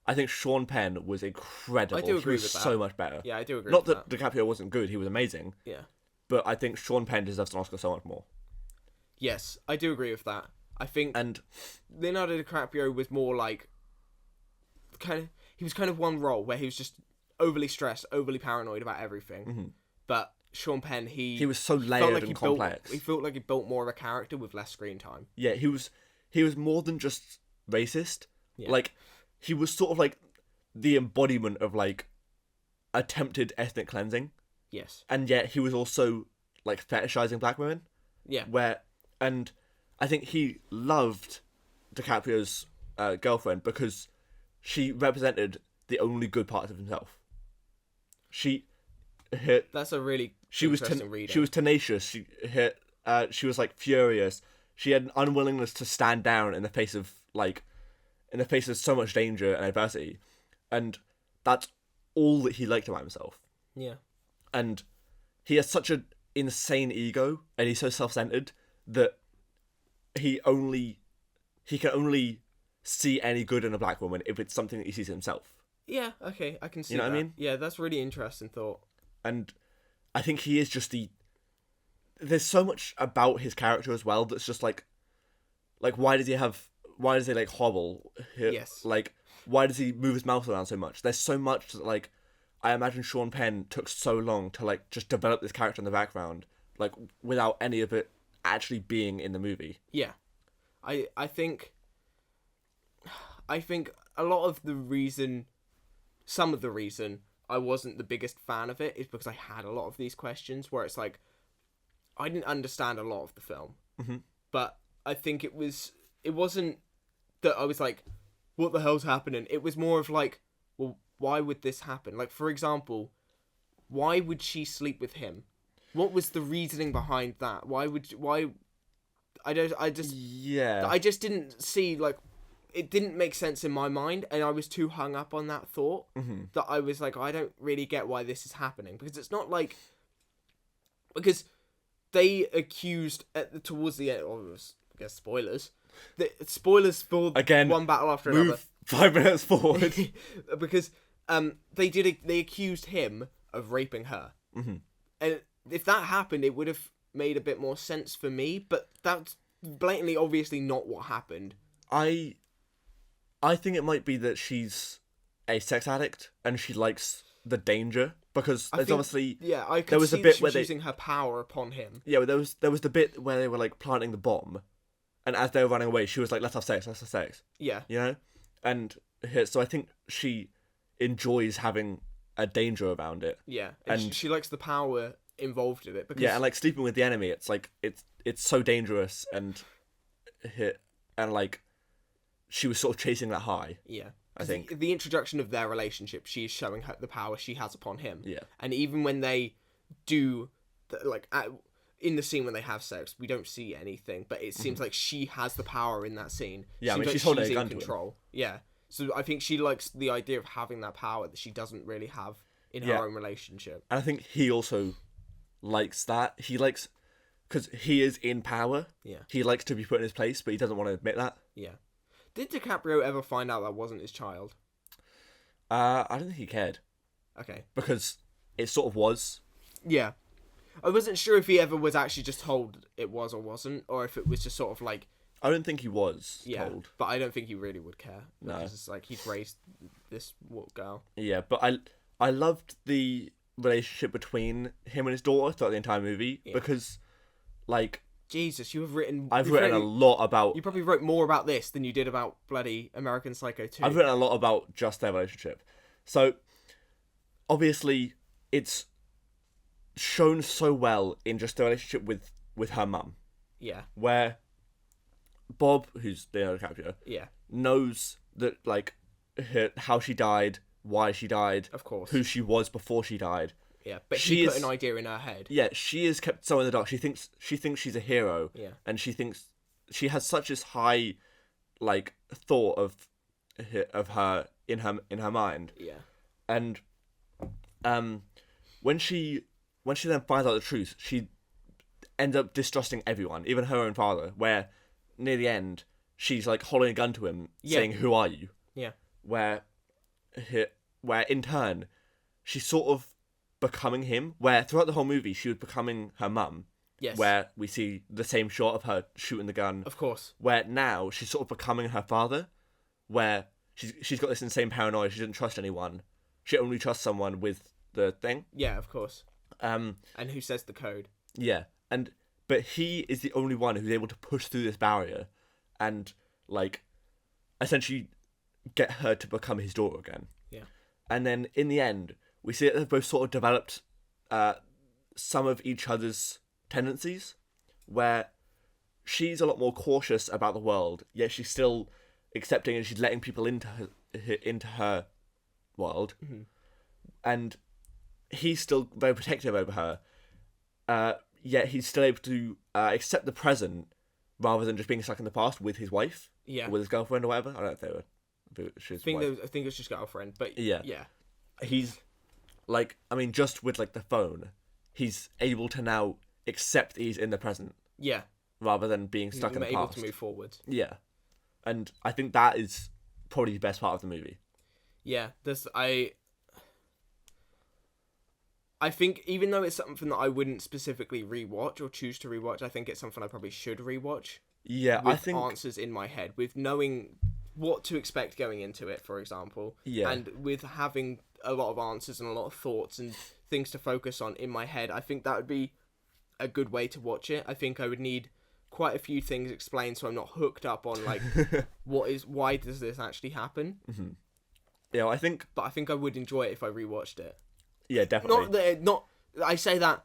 B: I think Sean Penn was incredible.
A: I do agree
B: he was
A: with that.
B: So much better.
A: Yeah, I do agree
B: Not
A: with
B: that DiCaprio wasn't good, he was amazing.
A: Yeah.
B: But I think Sean Penn deserves an Oscar so much more.
A: Yes, I do agree with that. I think Leonardo DiCaprio was more like he was kind of one role where he was just overly stressed, overly paranoid about everything. But Sean Penn, he
B: was so layered and complex.
A: He felt like he built more of a character with less screen time.
B: Yeah, he was more than just racist.
A: Yeah.
B: Like, he was sort of like the embodiment of like attempted ethnic cleansing.
A: Yes.
B: And yet he was also like fetishizing black women.
A: Yeah.
B: And I think he loved DiCaprio's girlfriend because she represented the only good parts of himself.
A: That's a really interesting reading.
B: She was tenacious. She was like furious. She had an unwillingness to stand down in the face of so much danger and adversity, and that's all that he liked about himself.
A: Yeah.
B: And he has such an insane ego, and he's so self-centered that he can only see any good in a black woman if it's something that he sees himself.
A: Yeah, okay, I can see
B: that.
A: You know
B: what I mean?
A: Yeah, that's really interesting thought.
B: And I think he is just there's so much about his character as well that's just like why does he like hobble?
A: Yes.
B: Like, why does he move his mouth around so much? There's so much that, like, I imagine Sean Penn took so long to, like, just develop this character in the background, like, without any of it actually being in the movie.
A: Yeah. I think a lot of the reason, some of the reason I wasn't the biggest fan of it is because I had a lot of these questions where it's like, I didn't understand a lot of the film, but I think it wasn't that I was like, what the hell's happening? It was more of like, well, why would this happen? Like, for example, why would she sleep with him? What was the reasoning behind that? I just didn't see, like, it didn't make sense in my mind, and I was too hung up on that thought that I was like, I don't really get why this is happening, because it's not like, because they accused towards the end, I guess spoilers for
B: again,
A: one battle after another.
B: Move 5 minutes forward.
A: Because they accused him of raping her, and if that happened, it would have made a bit more sense for me. But that's blatantly, obviously, not what happened.
B: I think it might be that she's a sex addict and she likes the danger, because there's obviously
A: I could see that she was using her power upon him.
B: Yeah, there was the bit where they were like planting the bomb, and as they were running away, she was like, let's have sex.
A: Yeah.
B: You know? And so I think she enjoys having a danger around it.
A: Yeah. And she likes the power involved in it. Because...
B: Yeah, and like sleeping with the enemy, it's like, it's so dangerous, and like, she was sort of chasing that high.
A: Yeah.
B: I think.
A: The introduction of their relationship, she is showing her the power she has upon him.
B: Yeah.
A: And even when they do, like, in the scene when they have sex, we don't see anything, but it seems like she has the power in that scene.
B: Yeah,
A: Seems
B: I mean,
A: like
B: she's holding a
A: in
B: gun to him.
A: control. Yeah, so I think she likes the idea of having that power that she doesn't really have in her
B: Yeah.
A: own relationship.
B: And I think he also likes that. He likes, because he is in power.
A: Yeah.
B: He likes to be put in his place, but he doesn't want to admit that.
A: Yeah. Did DiCaprio ever find out that wasn't his child?
B: I don't think he cared,
A: Okay.
B: because it sort of was.
A: Yeah. I wasn't sure if he ever was actually just told it was or wasn't, or if it was just sort of like,
B: I don't think he was
A: yeah.
B: told.
A: But I don't think he really would care.
B: No.
A: Because it's like he's raised this girl.
B: Yeah, but I loved the relationship between him and his daughter throughout the entire movie, because, like,
A: Jesus, you have written...
B: I've written a lot about...
A: You probably wrote more about this than you did about bloody American Psycho 2.
B: I've written a lot about just their relationship. So, obviously, it's shown so well in just the relationship with her mum,
A: Yeah.
B: where Bob, who's Leonardo DiCaprio,
A: Yeah.
B: knows that, like, how she died, why she died,
A: Of course.
B: who she was before she died.
A: Yeah, but
B: She
A: he put
B: is-
A: an idea in her head.
B: Yeah, she is kept so in the dark. She thinks she's a hero.
A: Yeah.
B: And she thinks she has such this high, like, thought of her in her mind.
A: Yeah.
B: And when she then finds out the truth, she ends up distrusting everyone, even her own father, where near the end she's like holding a gun to him,
A: Yeah.
B: saying, "Who are you?"
A: Yeah.
B: Where in turn she's sort of becoming him, where throughout the whole movie she was becoming her mum.
A: Yes.
B: Where we see the same shot of her shooting the gun.
A: Of course.
B: Where now she's sort of becoming her father, where she's got this insane paranoia. She doesn't trust anyone. She only trusts someone with the thing.
A: Yeah, of course.
B: And
A: who says the code?
B: Yeah, but he is the only one who's able to push through this barrier, and like essentially get her to become his daughter again.
A: Yeah.
B: And then in the end, we see that they've both sort of developed some of each other's tendencies, where she's a lot more cautious about the world, yet she's still accepting and she's letting people into her world, and he's still very protective over her. Yet he's still able to accept the present rather than just being stuck in the past with his wife,
A: Yeah.
B: or with his girlfriend or whatever. I don't know if they were.
A: I think it was just girlfriend, but
B: Yeah.
A: Yeah.
B: He's like, I mean, just with like the phone, he's able to now accept that he's in the present
A: Yeah.
B: rather than being stuck in the
A: able
B: past.
A: to move forward.
B: Yeah, and I think that is probably the best part of the movie.
A: Yeah, I think even though it's something that I wouldn't specifically rewatch or choose to rewatch, I think it's something I probably should rewatch.
B: Yeah,
A: With
B: I think
A: answers in my head, with knowing what to expect going into it, for example.
B: Yeah.
A: And with having a lot of answers and a lot of thoughts and things to focus on in my head, I think that would be a good way to watch it. I think I would need quite a few things explained so I'm not hooked up on like why does this actually happen?
B: yeah, I think
A: But I think I would enjoy it if I rewatched it.
B: yeah, definitely.
A: Not I say that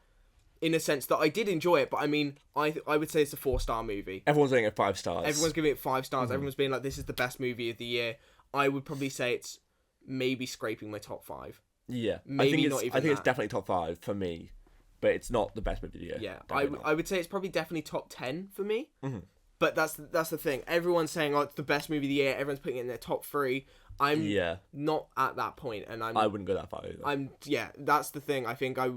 A: in a sense that I did enjoy it, but I mean I would say it's a 4-star movie.
B: Everyone's giving it 5 stars.
A: Everyone's giving it 5 stars. Everyone's being like, this is the best movie of the year. I would probably say it's maybe scraping my top 5.
B: Yeah,
A: Maybe
B: I
A: not
B: think
A: even
B: it's
A: that.
B: definitely top 5 for me, but it's not the best movie of the year.
A: Yeah,
B: Definitely not.
A: I would say it's probably definitely top 10 for me. But that's the thing. Everyone's saying, oh, it's the best movie of the year. Everyone's putting it in their top 3. I'm
B: Yeah.
A: not at that point, and
B: I wouldn't go that far either.
A: that's the thing. I think I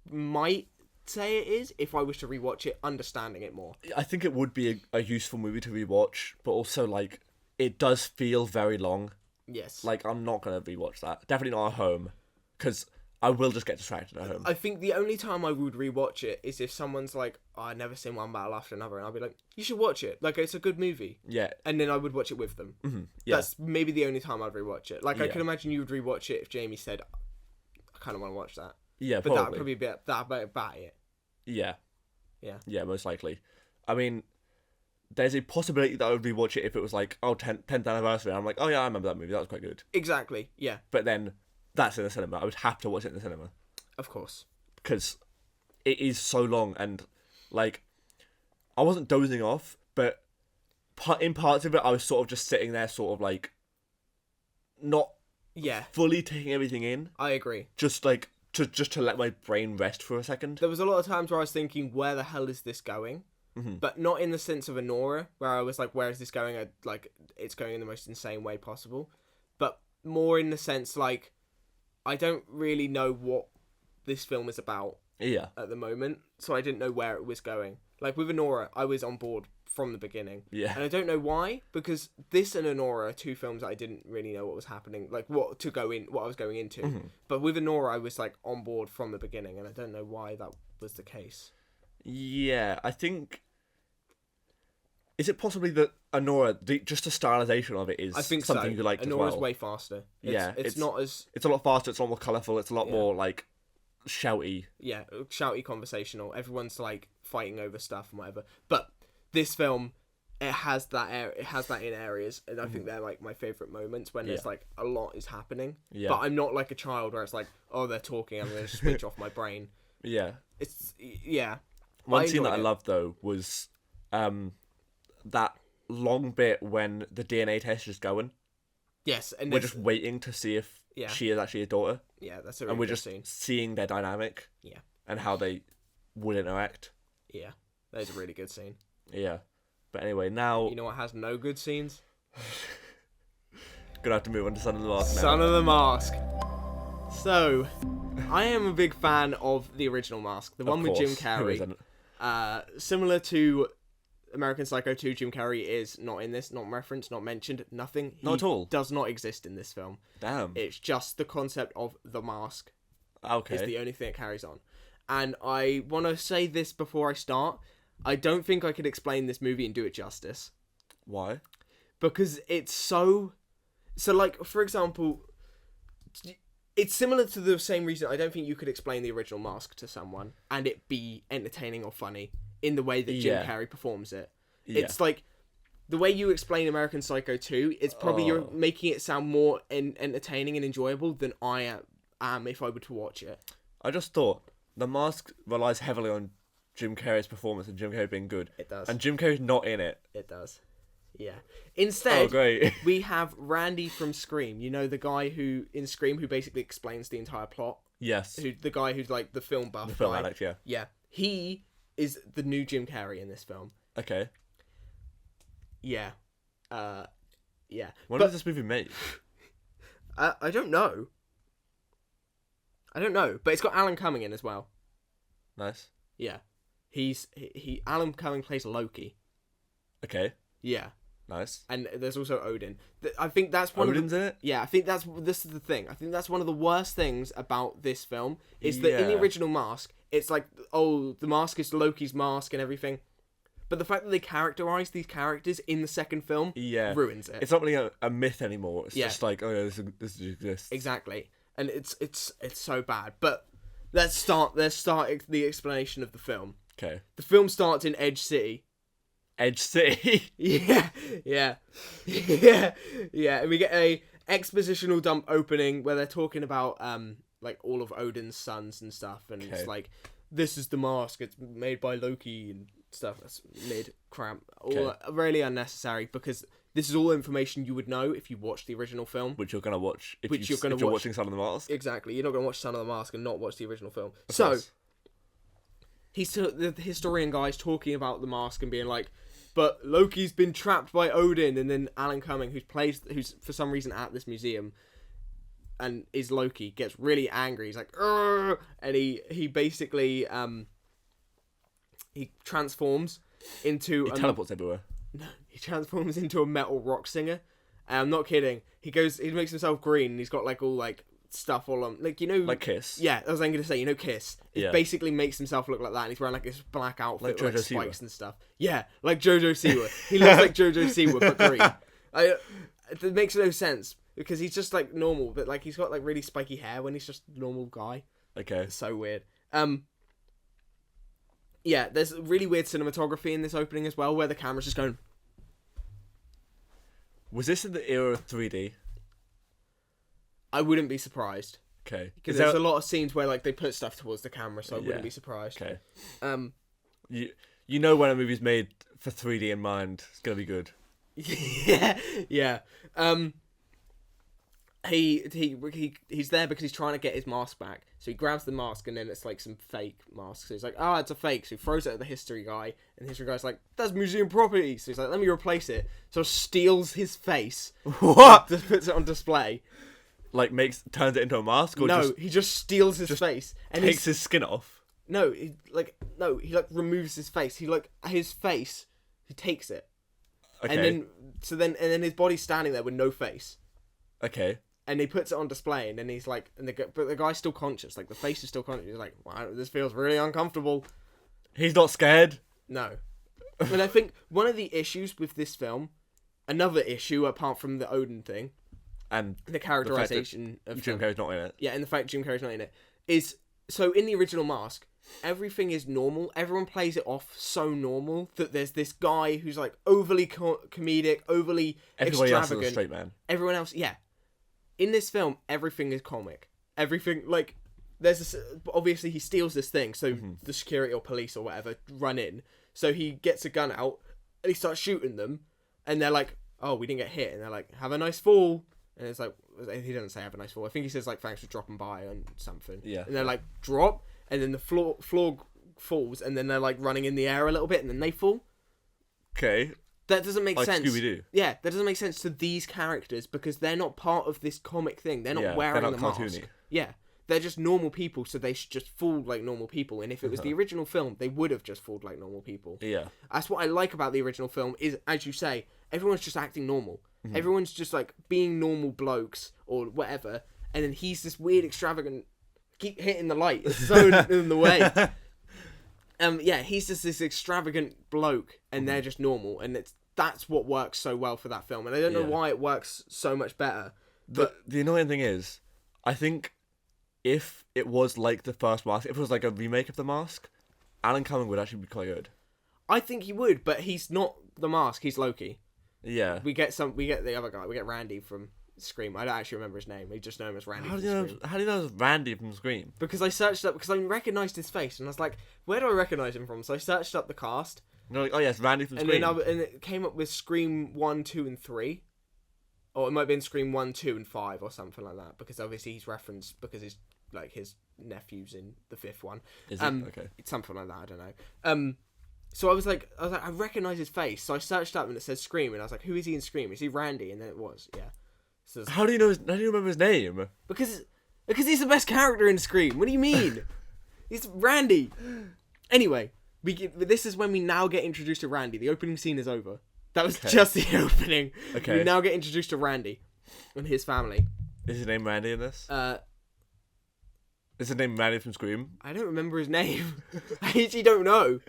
A: might say it is if I was to rewatch it, understanding it more.
B: I think it would be a useful movie to rewatch, but also like it does feel very long.
A: Yes.
B: Like I'm not gonna rewatch that. Definitely not at home, because I will just get distracted at home.
A: I think the only time I would rewatch it is if someone's like, oh, I've never seen one battle after another, and I'll be like, you should watch it. Like, it's a good movie.
B: Yeah.
A: And then I would watch it with them.
B: Yeah.
A: That's maybe the only time I'd rewatch it. Like, I
B: Yeah.
A: can imagine you would rewatch it if Jamie said, I kind of want to watch that.
B: Yeah,
A: But that would
B: probably.
A: probably be about it.
B: Yeah.
A: Yeah.
B: Yeah, most likely. I mean, there's a possibility that I would rewatch it if it was like, 10th anniversary. And I'm like, oh yeah, I remember that movie. That was quite good.
A: Exactly. Yeah.
B: But then that's in the cinema. I would have to watch it in the cinema.
A: Of course.
B: Because it is so long, and like I wasn't dozing off, but in parts of it I was sort of just sitting there sort of like not
A: Yeah.
B: fully taking everything in,
A: I agree.
B: just like to let my brain rest for a second.
A: There was a lot of times where I was thinking, where the hell is this going? But not in the sense of Anora, where I was like, where is this going? Like, it's going in the most insane way possible. But more in the sense, like, I don't really know what this film is about at the moment, so I didn't know where it was going. Like, with Anora, I was on board from the beginning.
B: Yeah.
A: And I don't know why, because this and Anora are two films that I didn't really know what was happening, like, what I was going into. But with Anora, I was, like, on board from the beginning, and I don't know why that was the case.
B: Yeah, I think... Is it possibly that Anora, just the stylization of it is
A: I think
B: something
A: so.
B: you liked as
A: Anora's
B: well?
A: way faster. It's not as...
B: It's a lot faster, it's a lot more colourful, it's a lot more, like, shouty.
A: Yeah, shouty, conversational. Everyone's, like, fighting over stuff and whatever. But this film, it has that in areas, and I think they're, like, my favourite moments when there's, like, a lot is happening.
B: Yeah.
A: But I'm not like a child where it's like, oh, they're talking, I'm going to switch off my brain.
B: Yeah.
A: It's... Yeah.
B: One scene that I loved, though, was... that long bit when the DNA test is going.
A: Yes, and
B: we're just waiting to see if she is actually a daughter.
A: Yeah, that's a really
B: and we're
A: good
B: just
A: scene.
B: seeing their dynamic.
A: Yeah.
B: And how they would interact.
A: Yeah, that is a really good scene.
B: Yeah. But anyway, now...
A: You know what has no good scenes?
B: Gonna have to move on to Son of the Mask now.
A: Son of the Mask. So, I am a big fan of the original Mask. The one with Jim Carrey. Similar to American Psycho 2, Jim Carrey is not in this, not referenced, not mentioned, nothing.
B: Not at all.
A: Does not exist in this film.
B: Damn.
A: It's just the concept of the mask.
B: Okay.
A: Is the only thing it carries on. And I want to say this before I start. I don't think I could explain this movie and do it justice.
B: Why?
A: Because it's so... So, like, for example... It's similar to the same reason I don't think you could explain the original Mask to someone and it be entertaining or funny in the way that Jim Carrey performs it. Yeah. It's like, the way you explain American Psycho 2, it's probably you're making it sound more entertaining and enjoyable than I am if I were to watch it.
B: I just thought, The Mask relies heavily on Jim Carrey's performance and Jim Carrey being good.
A: It does.
B: And Jim Carrey's not in it.
A: It does. Yeah. Instead, we have Randy from Scream. You know, the guy who, in Scream, who basically explains the entire plot?
B: Yes.
A: The guy who's like the film buff.
B: The film addict, yeah.
A: Yeah. He is the new Jim Carrey in this film.
B: Okay.
A: Yeah. Yeah.
B: When was this movie made?
A: I don't know. But it's got Alan Cumming in as well.
B: Nice.
A: Yeah. Alan Cumming plays Loki.
B: Okay.
A: Yeah.
B: Nice.
A: And there's also Odin. I think that's
B: Odin's in it?
A: Yeah, I think this is the thing. I think that's one of the worst things about this film is that in the original Mask, it's like, oh, the mask is Loki's mask and everything. But the fact that they characterize these characters in the second film ruins it.
B: It's not really a myth anymore. It's just like, oh yeah, this exists.
A: Exactly. And it's so bad. But let's start the explanation of the film.
B: Okay.
A: The film starts in Edge City.
B: Edge City.
A: Yeah. And we get a expositional dump opening where they're talking about like all of Odin's sons and stuff, and it's like, this is the mask. It's made by Loki and stuff. That's mid-cramp. All really unnecessary because this is all information you would know if you watched the original film,
B: which you're gonna watch if you're
A: watch,
B: watching Son of the Mask.
A: Exactly. You're not gonna watch Son of the Mask and not watch the original film. So the historian guy's talking about the mask and being like, but Loki's been trapped by Odin, and then Alan Cumming, who's for some reason at this museum and is Loki, gets really angry. He's like, "Urgh!" And he basically he transforms into
B: he teleports everywhere.
A: No, he transforms into a metal rock singer. I'm not kidding. He makes himself green, and he's got like all like stuff all on, like, you know,
B: like Kiss.
A: Yeah, I was going to say, you know, Kiss. He basically makes himself look like that, and he's wearing like this black outfit with like spikes and stuff. Yeah, like Jojo Siwa. He looks like Jojo Siwa but green. It makes no sense because he's just like normal, but like he's got like really spiky hair when he's just a normal guy.
B: Okay,
A: it's so weird. Yeah, there's really weird cinematography in this opening as well, where the camera's just going.
B: Was this in the era of 3D?
A: I wouldn't be surprised.
B: Okay.
A: Because there's a lot of scenes where like they put stuff towards the camera, so I wouldn't be surprised.
B: Okay. You know when a movie's made for 3D in mind, it's gonna be good.
A: Yeah. he's there because he's trying to get his mask back. So he grabs the mask and then it's like some fake mask. So he's like, it's a fake. So he throws it at the history guy, and the history guy's like, that's museum property. So he's like, let me replace it. So steals his face.
B: What?
A: Just puts it on display.
B: Like turns it into a mask, or
A: No, he just steals his face and
B: takes his skin off.
A: No, he removes his face. His face, he takes it.
B: Okay.
A: And then his body's standing there with no face.
B: Okay.
A: And he puts it on display, and then he's like, but the guy's still conscious. Like, the face is still conscious. He's like, wow, this feels really uncomfortable.
B: He's not scared?
A: No. But I think one of the issues with this film, another issue apart from the Odin thing,
B: and
A: the characterization of
B: Jim Carrey's not in it.
A: Yeah, and the fact Jim Carrey's not in it, is, so in the original Mask, everything is normal. Everyone plays it off so normal that there's this guy who's like overly comedic, overly
B: Everybody else
A: extravagant.
B: is a straight man.
A: Everyone else, yeah. In this film, everything is comic. Everything, like, there's this, obviously he steals this thing, so the security or police or whatever run in. So he gets a gun out, and he starts shooting them, and they're like, oh, we didn't get hit. And they're like, have a nice fall. And it's like, he doesn't say have a nice fall. I think he says, like, thanks for dropping by and something.
B: Yeah.
A: And they're like, drop, and then the floor falls, and then they're, like, running in the air a little bit, and then they fall.
B: Okay.
A: That doesn't make sense.
B: Like Scooby-Doo.
A: Yeah, that doesn't make sense to these characters because they're not part of this comic thing. They're not wearing
B: they're not
A: the mask.
B: cartoony.
A: Yeah, they're just normal people, so they should just fall like normal people. And if it was the original film, they would have just falled like normal people.
B: Yeah.
A: That's what I like about the original film is, as you say, everyone's just acting normal. Everyone's just like being normal blokes or whatever. And then he's this weird, extravagant, keep hitting the light. It's so in the way. Yeah, he's just this extravagant bloke, and they're just normal, and that's what works so well for that film, and I don't know why it works so much better. But
B: the annoying thing is, I think if it was like the first Mask, if it was like a remake of the Mask, Alan Cumming would actually be quite good.
A: I think he would, but he's not the Mask. He's Loki.
B: Yeah.
A: We get the other guy. We get Randy from Scream. I don't actually remember his name. We just know him as Randy.
B: How do you know it's Randy from Scream?
A: Because I searched up because I recognised his face, and I was like, where do I recognise him from? So I searched up the cast.
B: You're like, oh yes, Randy from Scream.
A: And it came up with Scream 1, 2, and 3. Or it might have been Scream 1, 2, and 5 or something like that. Because obviously he's referenced because his nephew's in the 5th one.
B: Is it? Okay.
A: It's something like that, I don't know. So I was like, I recognise his face. So I searched up and it says Scream, and I was like, who is he in Scream? Is he Randy? And then it was, yeah. So
B: how do you remember his name?
A: Because he's the best character in Scream. What do you mean? He's Randy. Anyway. This is when we now get introduced to Randy. The opening scene is over. That was just the opening.
B: Okay.
A: We now get introduced to Randy and his family.
B: Is his name Randy in this? Is his name Randy from Scream?
A: I don't remember his name. I actually don't know.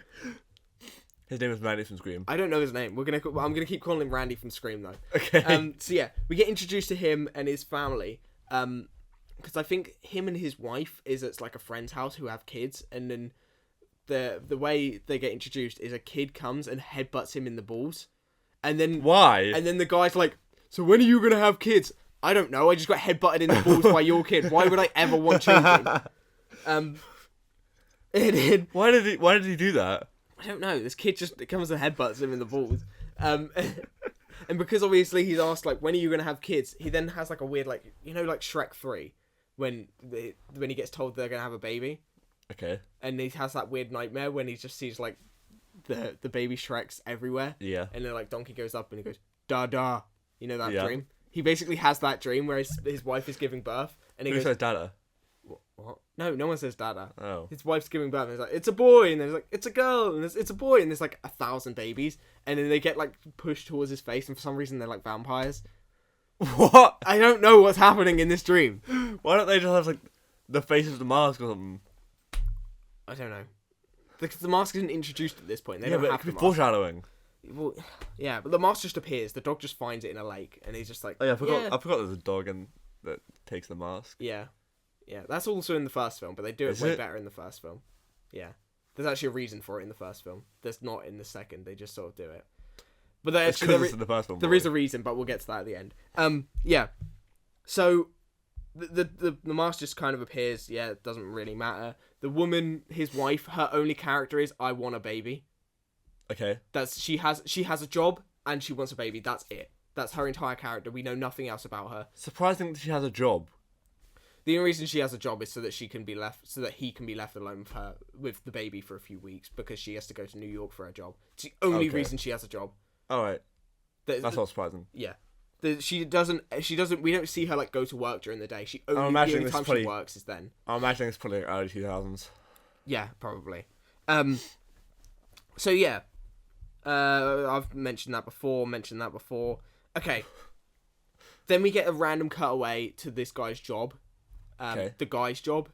B: His name is Randy from Scream.
A: I don't know his name. I'm gonna keep calling him Randy from Scream though.
B: Okay.
A: So yeah, we get introduced to him and his family. Because I think him and his wife is at like a friend's house who have kids, and then the way they get introduced is a kid comes and headbutts him in the balls, and then
B: why?
A: And then the guy's like, "So when are you gonna have kids?" I don't know. I just got headbutted in the balls by your kid. Why would I ever want children? And then,
B: why did he do that?
A: I don't know. This kid just comes and headbutts him in the balls. And because obviously he's asked like, when are you gonna have kids? He then has like a weird like, you know, like Shrek 3 when he gets told they're gonna have a baby.
B: Okay.
A: And he has that weird nightmare when he just sees like the baby Shreks everywhere.
B: Yeah.
A: And then like Donkey goes up and he goes, da da. You know that dream? He basically has that dream where his wife is giving birth, and he
B: Who
A: goes,
B: says Dada?
A: What? No one says dada.
B: Oh.
A: His wife's giving birth, and it's like, it's a boy, and then it's like, it's a girl, and it's a boy, and there's like 1,000 babies, and then they get like pushed towards his face, and for some reason they're like vampires.
B: What?
A: I don't know what's happening in this dream.
B: Why don't they just have like the face of the mask or something?
A: I don't know. Because the mask isn't introduced at this point. They don't
B: but
A: have
B: it could
A: the
B: be
A: mask.
B: foreshadowing.
A: Well, yeah, but the mask just appears. The dog just finds it in a lake, and he's just like,
B: Oh yeah, I forgot there's a dog that takes the mask.
A: Yeah. Yeah, that's also in the first film, but they do it way better in the first film. Yeah. There's actually a reason for it in the first film. There's not in the second. They just sort of do it. But
B: It's in the first film.
A: There is a reason, but we'll get to that at the end. Yeah. So the mask just kind of appears. Yeah, it doesn't really matter. The woman, his wife, her only character is I want a baby.
B: Okay.
A: She has a job and she wants a baby. That's it. That's her entire character. We know nothing else about her.
B: Surprising that she has a job.
A: The only reason she has a job is so that he can be left alone with her, with the baby for a few weeks, because she has to go to New York for her job. It's the only reason she has a job.
B: All right. That's not surprising.
A: Yeah. She doesn't, we don't see her, like, go to work during the day. The only time she works is then.
B: I'm imagining it's probably early 2000s.
A: Yeah, probably. So, yeah. I've mentioned that before. Okay. Then we get a random cutaway to this guy's job. The guy's job.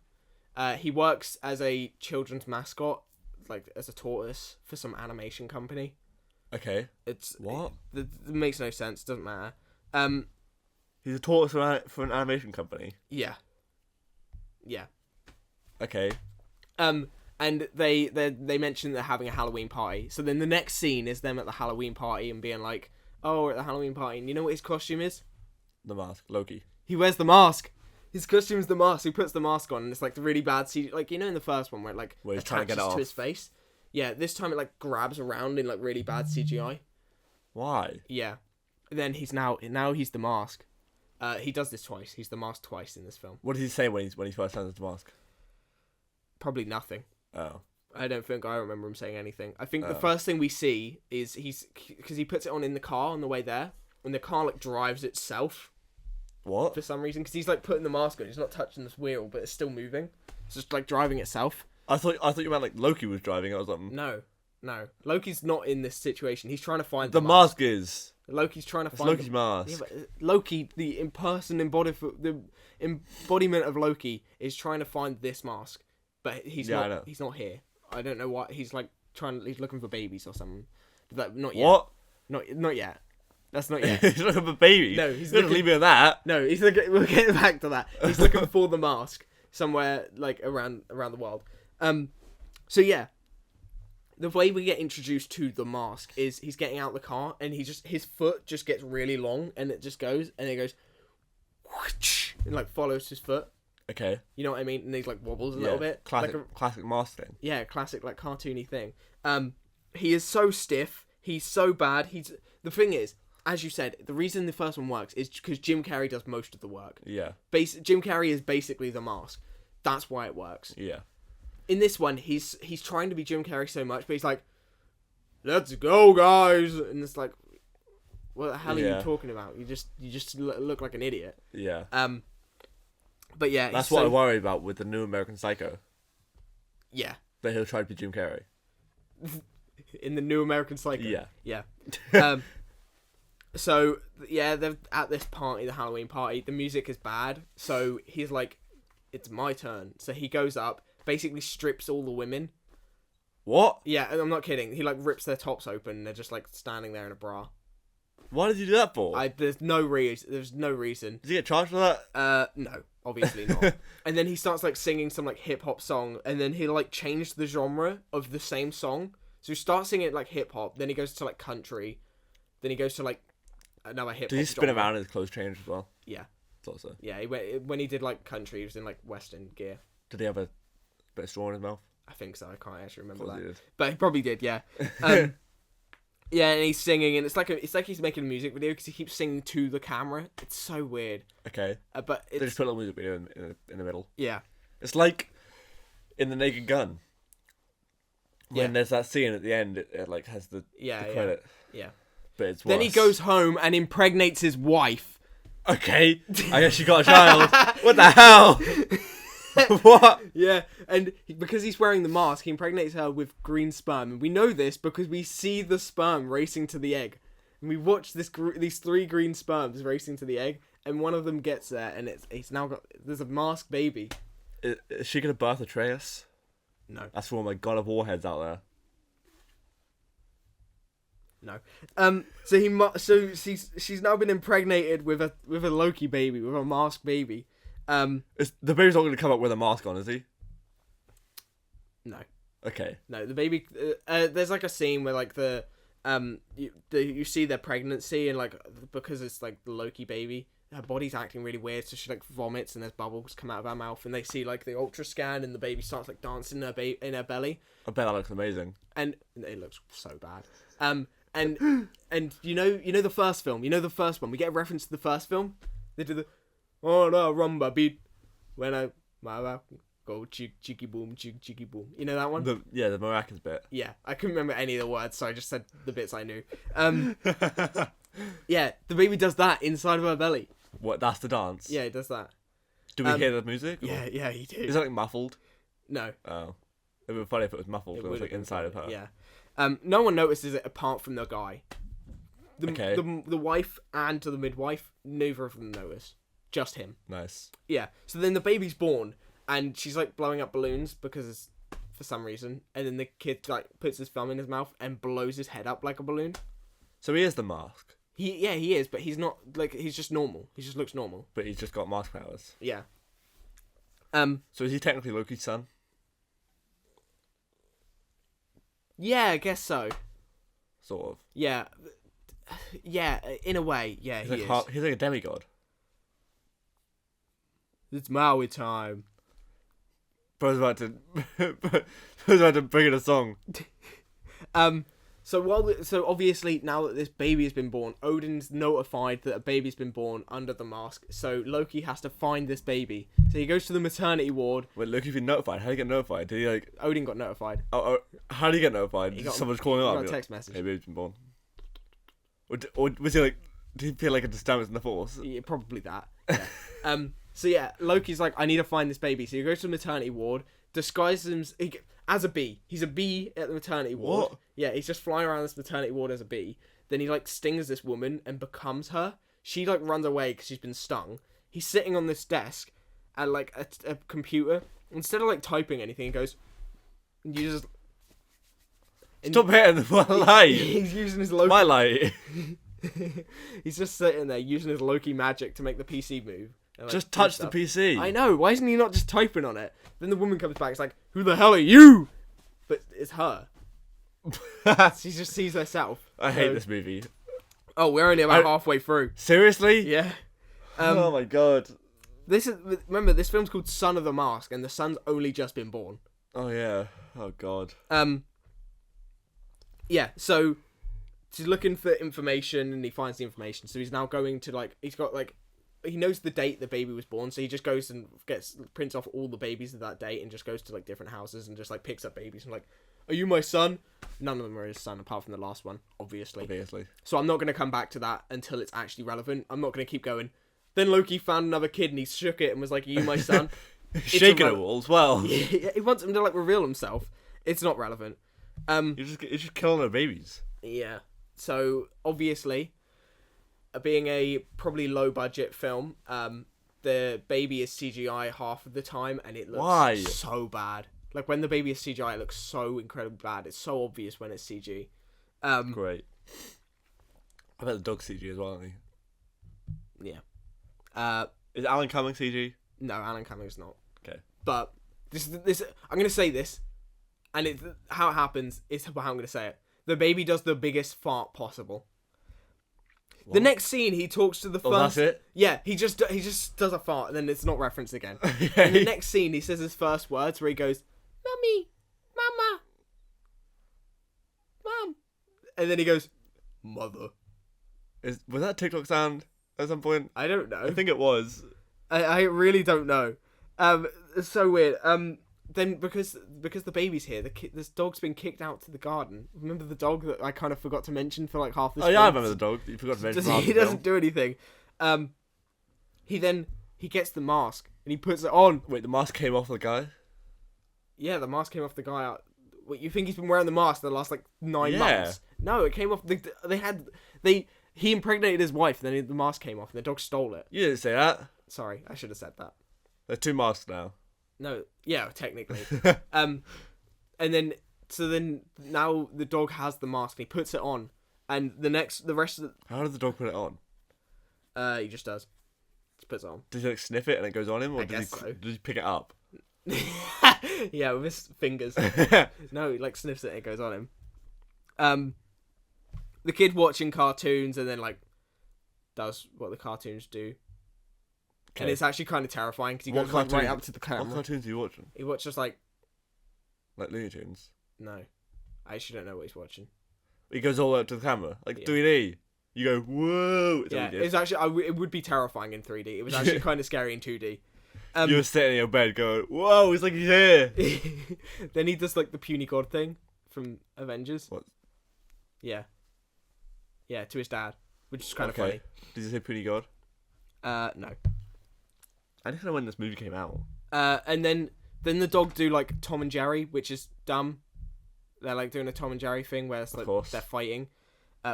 A: He works as a children's mascot, like as a tortoise for some animation company.
B: Okay.
A: It makes no sense. Doesn't matter.
B: He's a tortoise for an animation company.
A: Yeah.
B: Okay.
A: And they mention they're having a Halloween party. So then the next scene is them at the Halloween party and being like, "Oh, we're at the Halloween party." And you know what his costume is?
B: The mask, Loki.
A: He wears the mask. His costume is the mask. He puts the mask on, and it's like the really bad CGI. Like, you know, in the first one where it like
B: he's trying to get it off
A: to his face. Yeah, this time it like grabs around in like really bad CGI.
B: Why?
A: Yeah. And then he's the mask. He does this twice. He's the mask twice in this film.
B: What does he say when he first turns into the mask?
A: Probably nothing.
B: Oh.
A: I remember him saying anything. I think the first thing we see is because he puts it on in the car on the way there, and the car like drives itself.
B: What?
A: For some reason, because he's like putting the mask on. He's not touching this wheel, but it's still moving. It's just like driving itself.
B: I thought you meant like Loki was driving it or something.
A: No. Loki's not in this situation. He's trying to find
B: the mask. Is
A: Loki's trying to find
B: Loki's mask.
A: Yeah, but Loki, the embodiment of Loki, is trying to find this mask, but he's not. He's not here. I don't know what he's like he's looking for babies or something. But not yet.
B: What?
A: Not yet. That's not yet.
B: He's looking for babies.
A: No, he's
B: looking. Leave me on that.
A: No, he's looking. We'll get back to that. He's looking for the mask somewhere like around the world. So yeah, the way we get introduced to the mask is he's getting out the car and his foot just gets really long and it just goes and whoosh, and like follows his foot.
B: Okay.
A: You know what I mean? And he like wobbles a little bit.
B: Classic mask thing.
A: Yeah, classic like cartoony thing. He is so stiff. He's so bad. The thing is, as you said, the reason the first one works is because Jim Carrey does most of the work.
B: Yeah.
A: Jim Carrey is basically the mask. That's why it works.
B: Yeah.
A: In this one, he's trying to be Jim Carrey so much, but he's like, "Let's go, guys," and it's like, what the hell are you talking about? You just look like an idiot.
B: Yeah.
A: But yeah,
B: that's what I worry about with the new American Psycho.
A: Yeah.
B: That he'll try to be Jim Carrey.
A: In the new American Psycho.
B: Yeah.
A: Yeah. So yeah, they're at this party, the Halloween party. The music is bad, so he's like, "It's my turn." So he goes up, basically strips all the women.
B: What?
A: Yeah, and I'm not kidding. He like rips their tops open. And they're just like standing there in a bra.
B: Why did you do that for?
A: There's no reason. There's no reason.
B: Did he get charged for that?
A: No, obviously not. And then he starts like singing some like hip hop song, and then he like changed the genre of the same song. So he starts singing it like hip hop, then he goes to like country, then he goes to like another hip hop.
B: Did he spin around his clothes change as well?
A: Yeah.
B: Thought so.
A: Yeah, when he did like country, he was in like Western gear.
B: Did he have a bit of straw in his mouth?
A: I think so. I can't actually remember that.
B: He did.
A: But he probably did. Yeah. Yeah, and he's singing, and it's like he's making a music video because he keeps singing to the camera. It's so weird.
B: Okay.
A: But
B: they just put a little music video in the middle.
A: Yeah.
B: It's like in The Naked Gun. When there's that scene at the end, it like has the credit.
A: Yeah.
B: But it's worse.
A: Then he goes home and impregnates his wife.
B: Okay. I guess she got a child. What the hell? What?
A: Yeah, and because he's wearing the mask, he impregnates her with green sperm. And we know this because we see the sperm racing to the egg. And we watch these 3 green sperms racing to the egg, and one of them gets there, and it's now got... There's a masked baby.
B: Is she going to birth Atreus?
A: No.
B: That's for all my God of War heads out there.
A: No. So she's now been impregnated with a Loki baby, with a masked baby.
B: The baby's not going to come up with a mask on, is he?
A: No.
B: Okay.
A: No, the baby. There's like a scene where like you see their pregnancy and like because it's like the Loki baby, her body's acting really weird, so she like vomits and there's bubbles come out of her mouth, and they see like the ultra scan and the baby starts like dancing in her belly.
B: I bet that looks amazing.
A: And it looks so bad. And you know the first film. You know the first one. We get a reference to the first film. They do the oh no rumba beat when I go cheeky boom cheeky boom. You know that one?
B: The maracas bit.
A: Yeah, I couldn't remember any of the words, so I just said the bits I knew. Yeah, the baby does that inside of her belly.
B: What? That's the dance.
A: Yeah, it does that.
B: Do we hear the music? Or?
A: Yeah, he did.
B: Is it like muffled?
A: No.
B: Oh, it would be funny if it was muffled. It was like inside of her.
A: Yeah. No one notices it apart from the guy.
B: Okay.
A: The wife and the midwife, neither of them notice. Just him.
B: Nice.
A: Yeah. So then the baby's born, and she's like blowing up balloons because for some reason, and then the kid like puts his thumb in his mouth and blows his head up like a balloon.
B: So he is the mask.
A: He is, but he's not like he's just normal. He just looks normal.
B: But he's just got mask powers.
A: Yeah.
B: So is he technically Loki's son?
A: Yeah, I guess so.
B: Sort of.
A: Yeah. Yeah, in a way, yeah,
B: He's
A: he is.
B: He's like a demigod.
A: It's Maui time.
B: Bro's about to bring in a song.
A: So obviously now that this baby has been born, Odin's notified that a baby's been born under the mask. So Loki has to find this baby. So he goes to the maternity ward.
B: Wait, Loki's been notified. How did he get notified? Did he like?
A: Odin got notified.
B: Oh, how did he get notified? Someone's calling him up.
A: He got a text message.
B: Hey, baby's been born. Or was he like? Did he feel like a disturbance in the force?
A: Yeah, probably that. Yeah. So yeah, Loki's like, I need to find this baby. So he goes to the maternity ward, disguises him as a bee. He's a bee at the maternity ward.
B: What?
A: Yeah, he's just flying around this maternity ward as a bee. Then he like stings this woman and becomes her. She like runs away because she's been stung. He's sitting on this desk at like a computer. Instead of like typing anything, he goes and uses.
B: Stop hitting my light.
A: He's using his Loki.
B: My light.
A: He's just sitting there using his Loki magic to make the PC move. And, like,
B: Just touch the PC.
A: I know. Why isn't he not just typing on it? Then the woman comes back. It's like, who the hell are you? But it's her. She just sees herself.
B: I hate this movie.
A: Oh, we're only about halfway through.
B: Seriously?
A: Yeah.
B: Oh my god.
A: Remember, this film's called Son of the Mask, and the son's only just been born.
B: Oh yeah. Oh god.
A: Yeah. So he's looking for information, and he finds the information. So he's now going to he knows the date the baby was born, so he just goes and prints off all the babies of that date and just goes to like different houses and just like picks up babies and like, are you my son? None of them are his son apart from the last one, obviously. So I'm not going to come back to that until it's actually relevant. I'm not going to keep going. Then Loki found another kid and he shook it and was like, are you my son?
B: Shaking it all as well.
A: Yeah, he wants him to like reveal himself. It's not relevant.
B: You're just killing the babies.
A: Yeah. So obviously, being a probably low budget film, the baby is CGI half of the time, and it looks so bad. Like when the baby is CGI, it looks so incredibly bad. It's so obvious when it's CG.
B: Great. I bet the dog's CG as well, isn't
A: he? Yeah. Is
B: Alan Cumming CG?
A: No, Alan Cumming's not.
B: Okay.
A: But this I'm gonna say this, and how it happens is how I'm gonna say it. The baby does the biggest fart possible. What? The next scene, he talks to the first.
B: Oh, that's it?
A: Yeah, he just does a fart, and then it's not referenced again. Okay. And the next scene, he says his first words, where he goes, "Mummy, Mama, Mom," and then he goes, "Mother."
B: Was that TikTok sound at some point?
A: I don't know.
B: I think it was.
A: I really don't know. It's so weird. Then because the baby's here, this dog's been kicked out to the garden. Remember the dog that I kind of forgot to mention for like half this?
B: Oh yeah, I remember the dog. You forgot to mention.
A: He doesn't do anything. He gets the mask and he puts it on.
B: Wait, the mask came off the guy?
A: Yeah, the mask came off the guy. What, you think he's been wearing the mask the last like 9 months? No, it came off. He impregnated his wife, and then the mask came off, and the dog stole it.
B: You didn't say that.
A: Sorry, I should have said that.
B: There's 2 masks now.
A: No, yeah, technically. And then now the dog has the mask, and he puts it on, and the rest of the...
B: How does the dog put it on?
A: He just does. Just puts it on.
B: Does he like sniff it and it goes on him, or
A: does
B: he pick it up?
A: Yeah, with his fingers. No, he like sniffs it and it goes on him. The kid watching cartoons and then like does what the cartoons do. Okay. And it's actually kind of terrifying because he goes like, right up to the camera.
B: What cartoons are you watching?
A: He watches like
B: Looney Tunes?
A: No. I actually don't know what he's watching.
B: He goes all the way up to the camera, like
A: Yeah.
B: 3D. You go, whoa! It's
A: Yeah,
B: all good.
A: it's actually it would be terrifying in 3D. It was actually kind of scary in 2D.
B: You're sitting in your bed going, whoa! It's like he's here.
A: Then he does like the puny god thing from Avengers.
B: What?
A: Yeah. Yeah, to his dad, which is kind of
B: Okay. Did you say Puny God?
A: funny. No.
B: I don't know when this movie came out.
A: And then the dog do like Tom and Jerry, which is dumb. They're like doing a Tom and Jerry thing where it's like
B: course.
A: they're fighting,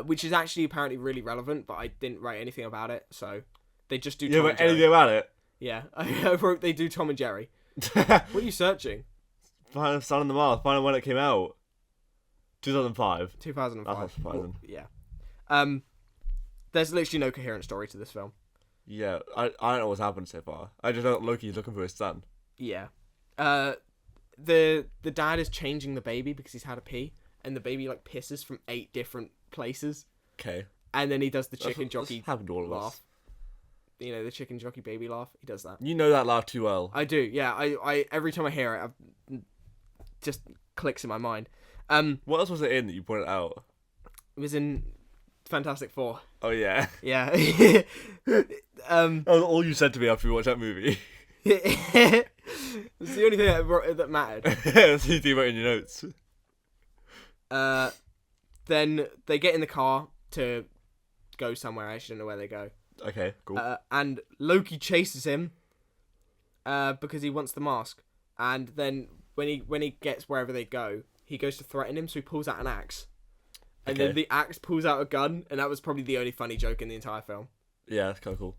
A: which is actually apparently really relevant. But I didn't write anything about it, so they just do.
B: Yeah,
A: Tom
B: but
A: and Jerry.
B: anything about it?
A: Yeah, I wrote they do Tom and Jerry. What are you searching?
B: Find Sun on the Mars. Find out when it came out. 2005.
A: 2005.
B: That's not surprising.
A: Yeah. There's literally no coherent story to this film.
B: Yeah, I don't know what's happened so far. I just know Loki's looking for his son.
A: Yeah. The dad is changing the baby because he's had a pee, and the baby like pisses from 8 different places,
B: Okay.
A: and then he does the chicken
B: That's
A: jockey
B: happened to all of
A: laugh.
B: us.
A: You know, the chicken jockey baby laugh. He does that.
B: You know that laugh too well.
A: I do. Yeah. I every time I hear it, it just clicks in my mind.
B: What else was it in that you pointed out?
A: It was in Fantastic Four.
B: Oh yeah.
A: Yeah.
B: That was all you said to me after we watched that movie.
A: It's the only thing that mattered.
B: That's what you wrote in your notes.
A: Then they get in the car to go somewhere. I actually don't know where they go.
B: Okay, cool.
A: And Loki chases him because he wants the mask. And then when he gets wherever they go, he goes to threaten him, so he pulls out an axe. And then the axe pulls out a gun, and that was probably the only funny joke in the entire film.
B: Yeah, that's kind of cool.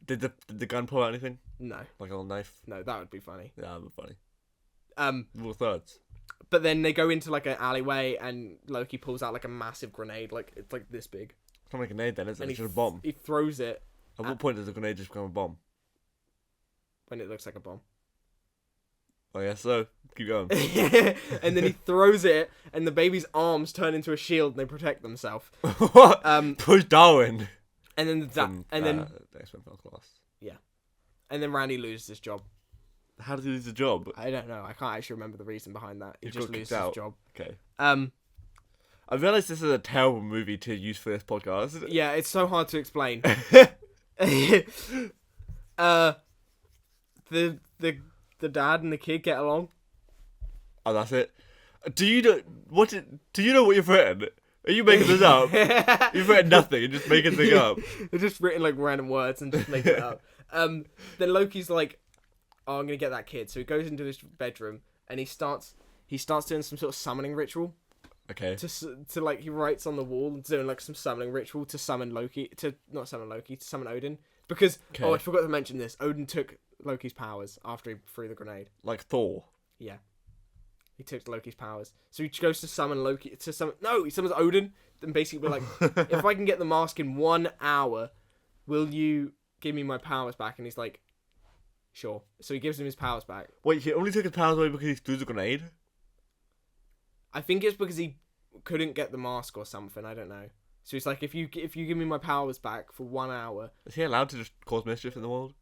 B: Did the gun pull out anything?
A: No,
B: Like a little knife?
A: that would be funny.
B: Yeah, that would be funny. Rule of thirds.
A: But then they go into like an alleyway, and Loki pulls out like a massive grenade, like it's like this big.
B: It's not like a grenade then, is it?
A: And
B: It's just a bomb.
A: He throws it
B: At what point does a grenade just become a bomb?
A: when it looks like a bomb.
B: I guess so. Keep going.
A: And then he throws it, and the baby's arms turn into a shield, and they protect themselves.
B: What? Push Darwin.
A: And then
B: The X-Men Film class.
A: and then Randy loses his job.
B: How did he lose the job?
A: I don't know. I can't actually remember the reason behind that. He
B: He
A: just
B: got
A: loses
B: kicked
A: his
B: out.
A: job.
B: Okay.
A: I
B: I realize this is a terrible movie to use for this podcast.
A: yeah, it's so hard to explain. The dad and the kid get along.
B: Oh, that's it. Do you know what you've written? Are you making this up? You've written nothing. You're just making things up.
A: They're just written like random words and just making it up. Then Loki's like, "Oh, I'm gonna get that kid." So he goes into his bedroom and he starts doing some sort of summoning ritual.
B: Okay.
A: To like he writes on the wall doing like some summoning ritual to summon to summon Odin, because I forgot to mention this. Odin took Loki's powers after he threw the grenade.
B: Like Thor.
A: Yeah. He took Loki's powers. So he goes to summon Loki he summons Odin, and basically we're like, if I can get the mask in 1 hour, will you give me my powers back? And he's like, sure. So he gives him his powers back.
B: Wait, he only took his powers away because he threw the grenade?
A: I think it's because he couldn't get the mask or something, I don't know. So he's like, if you give me my powers back for 1 hour...
B: Is he allowed to just cause mischief in the world?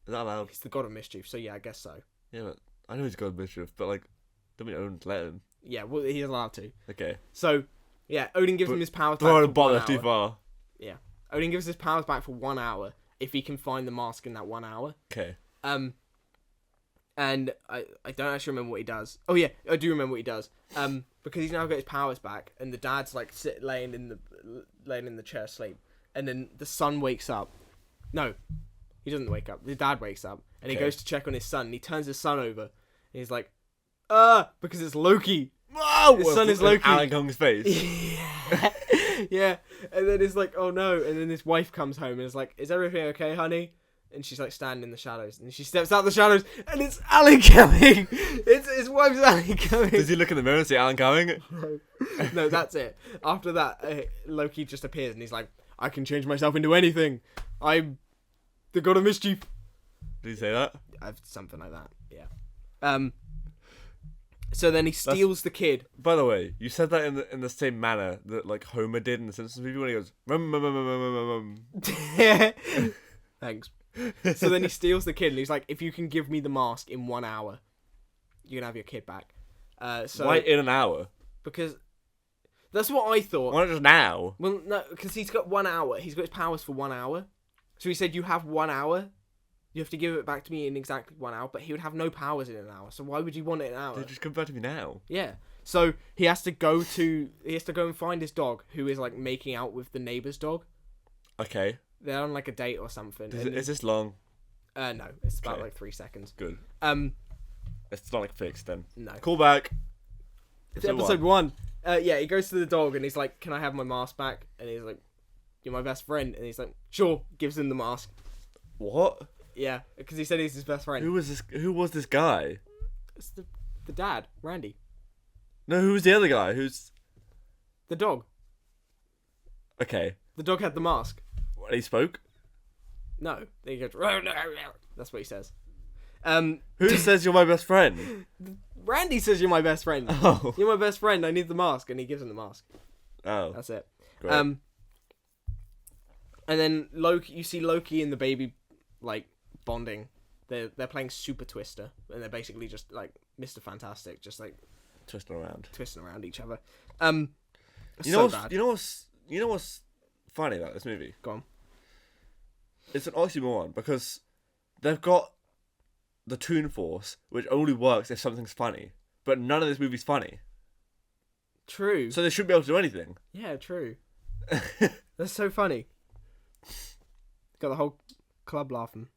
B: Is that allowed?
A: He's the god of mischief, so yeah, I guess so.
B: Yeah, but I know he's got mischief, but like, don't mean Odin to let him.
A: Yeah, well, he's allowed to.
B: Okay.
A: So, yeah, Odin gives him his powers back
B: Throw
A: for
B: a bottle
A: 1
B: that's too
A: hour.
B: far.
A: Yeah. Odin gives his powers back for 1 hour if he can find the mask in that 1 hour.
B: Okay.
A: And I don't actually remember what he does. Oh yeah, I do remember what he does. Because he's now got his powers back, and the dad's like laying in the chair asleep, and then the son wakes up. No, he doesn't wake up. The dad wakes up, and he goes to check on his son. And he turns his son over, and he's like, because it's Loki.
B: Whoa!
A: His son is Loki.
B: Alan Kong's face.
A: Yeah, and then it's like, oh no, and then his wife comes home and is like, is everything okay, honey? And she's like standing in the shadows, and she steps out the shadows, and it's Alan Cumming. It's his wife's Alan Cumming.
B: Does he look in the mirror and say Alan Cumming?
A: No, that's it. After that, Loki just appears, and he's like, I can change myself into anything. I'm the god of mischief.
B: Did he say that?
A: Something like that. Yeah. So then he steals the kid.
B: By the way, you said that in the same manner that like Homer did in the Simpsons movie when he goes
A: Thanks. So then he steals the kid, and he's like, if you can give me the mask in 1 hour, you can have your kid back. So
B: why in an hour?
A: because That's what I thought.
B: Why not just now?
A: Well, no, because he's got 1 hour. He's got his powers for 1 hour. So he said, you have 1 hour. You have to give it back to me in exactly 1 hour. But he would have no powers in an hour. So why would you want it in an hour?
B: Just come back to me now.
A: Yeah. So he has to go and find his dog, who is like making out with the neighbor's dog.
B: Okay.
A: They're on like a date or something.
B: Is this long?
A: No, it's about like 3 seconds.
B: Good. It's not like fixed then.
A: No.
B: Call back.
A: It's episode 1. Yeah, he goes to the dog and he's like, "Can I have my mask back?" And he's like, "You're my best friend." And he's like, "Sure." Gives him the mask.
B: What?
A: Yeah, because he said he's his best friend.
B: Who was this guy?
A: It's the dad, Randy.
B: No, who was the other guy? Who's
A: The dog.
B: okay?
A: The dog had the mask.
B: What, he spoke?
A: No, then he goes. That's what he says.
B: Who says you're my best friend?
A: Randy says you're my best friend.
B: Oh.
A: You're my best friend. I need the mask, and he gives him the mask.
B: Oh.
A: That's it.
B: Great.
A: And then you see Loki and the baby like bonding. They're playing Super Twister, and they're basically just like Mr. Fantastic, just like
B: Twisting around
A: each other.
B: You know what's funny about this movie?
A: Go on.
B: It's an oxymoron because they've got the Toon Force, which only works if something's funny, but none of this movie's funny.
A: True.
B: So they shouldn't be able to do anything.
A: Yeah, true. That's so funny. Got the whole club laughing.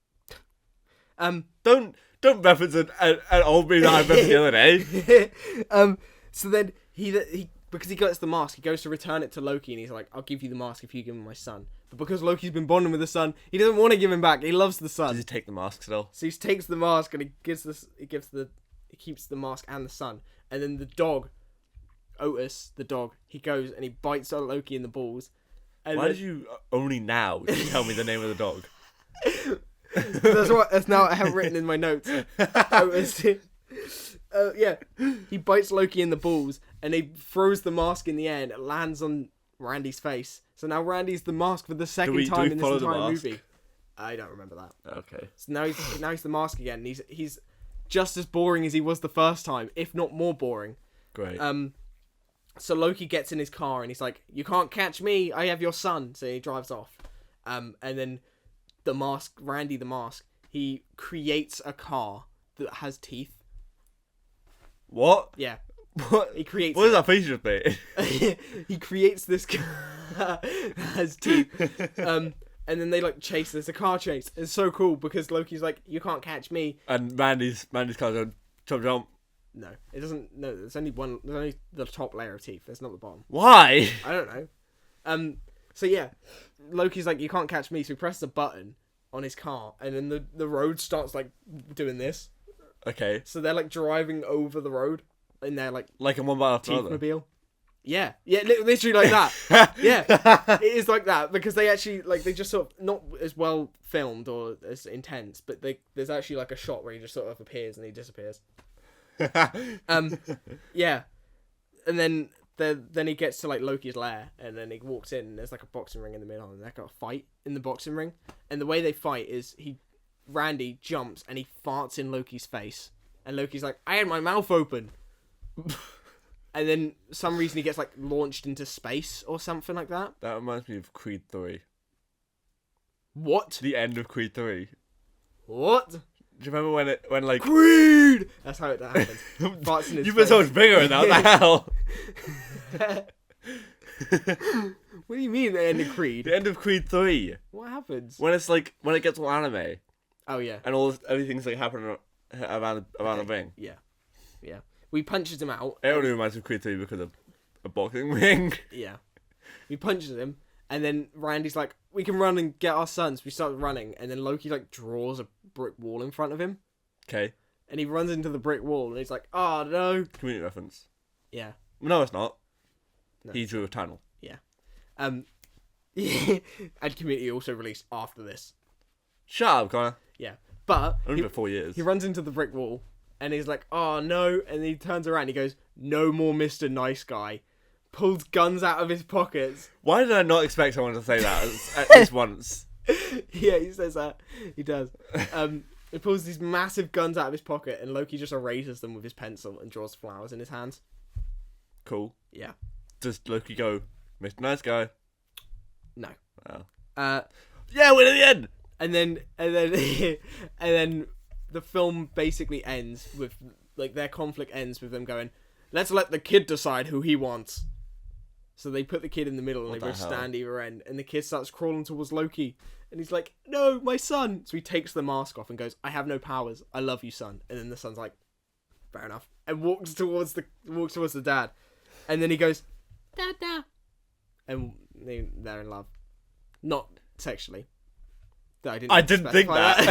B: Don't reference an old movie that I remember the other day.
A: So then he because he gets the mask, he goes to return it to Loki, and he's like, "I'll give you the mask if you give me my son." But because Loki's been bonding with the son, he doesn't want to give him back. He loves the son.
B: Does he take the mask still?
A: So he takes the mask and he keeps the mask and the son, and then the dog, Otis, the dog, he goes and he bites Loki in the balls. And
B: Why did you only now tell me the name of the dog?
A: That's now what I have written in my notes. Otis. Yeah, he bites Loki in the balls and he throws the mask in the air and it lands on Randy's face. So now Randy's the mask for the second time in this entire movie. I don't remember that.
B: Okay.
A: So now he's the mask again. And he's just as boring as he was the first time, if not more boring.
B: Great.
A: So Loki gets in his car and he's like, "You can't catch me. I have your son." So he drives off. And then Randy the mask, he creates a car that has teeth.
B: What?
A: Yeah.
B: What?
A: He creates.
B: What does that feature of me?
A: He creates this car that has teeth. And then they like chase. There's a car chase. It's so cool because Loki's like, "You can't catch me."
B: And Randy's car goes jump.
A: No, it doesn't. No, there's only one. There's only the top layer of teeth. There's not the bottom.
B: Why?
A: I don't know. So yeah, Loki's like, "You can't catch me." So he presses a button on his car, and then the road starts like doing this.
B: Okay.
A: So they're like driving over the road in their like
B: in one bar after another.
A: Teethmobile. Yeah, literally like that. Yeah, it is like that because they actually like they just sort of not as well filmed or as intense, but there's actually like a shot where he just sort of appears and he disappears. Yeah, and then he gets to like Loki's lair, and then he walks in, and there's like a boxing ring in the middle, and they've got a fight in the boxing ring. And the way they fight is Randy jumps and he farts in Loki's face, and Loki's like, "I had my mouth open," and then some reason he gets like launched into space or something like that.
B: That reminds me of Creed 3.
A: What?
B: The end of Creed 3.
A: What?
B: Do you remember when like
A: Creed? That's how it happens. Farts in his
B: You've been so much bigger now. What the hell?
A: What do you mean the end of Creed?
B: The end of Creed 3.
A: What happens?
B: When it's like when it gets all anime.
A: Oh yeah.
B: And everything's like happening around the ring.
A: Yeah. We punches him out.
B: It only reminds me of Creed 3 because of a boxing ring.
A: Yeah. We punches him, and then Randy's like, "We can run and get our sons." We start running, and then Loki like draws a brick wall in front of him. Okay. And he runs into the brick wall, and he's like, "Oh no!"
B: Community reference.
A: Yeah.
B: No, it's not.
A: No.
B: He drew a tunnel.
A: Yeah. And Community also released after this.
B: Shut up, Connor.
A: Yeah. But
B: only for 4 years.
A: He runs into the brick wall, and he's like, "Oh no!" And he turns around, and he goes, "No more Mr. Nice Guy." Pulls guns out of his pockets.
B: Why did I not expect someone to say that at least once?
A: Yeah, he says that. He does. He pulls these massive guns out of his pocket, and Loki just erases them with his pencil and draws flowers in his hands.
B: Cool.
A: Yeah.
B: does Loki go, Mr. Nice Guy?
A: No.
B: Oh. Yeah, we're at the end.
A: And then and then the film basically ends with like their conflict ends with them going, let's let the kid decide who he wants. So they put the kid in the middle and they both stand either end, and the kid starts crawling towards Loki, and he's like, no, my son. So he takes the mask off and goes, I have no powers, I love you, son. And then the son's like, fair enough, and walks towards the dad, and then he goes, Dada, and they're in love, not sexually. I didn't think that.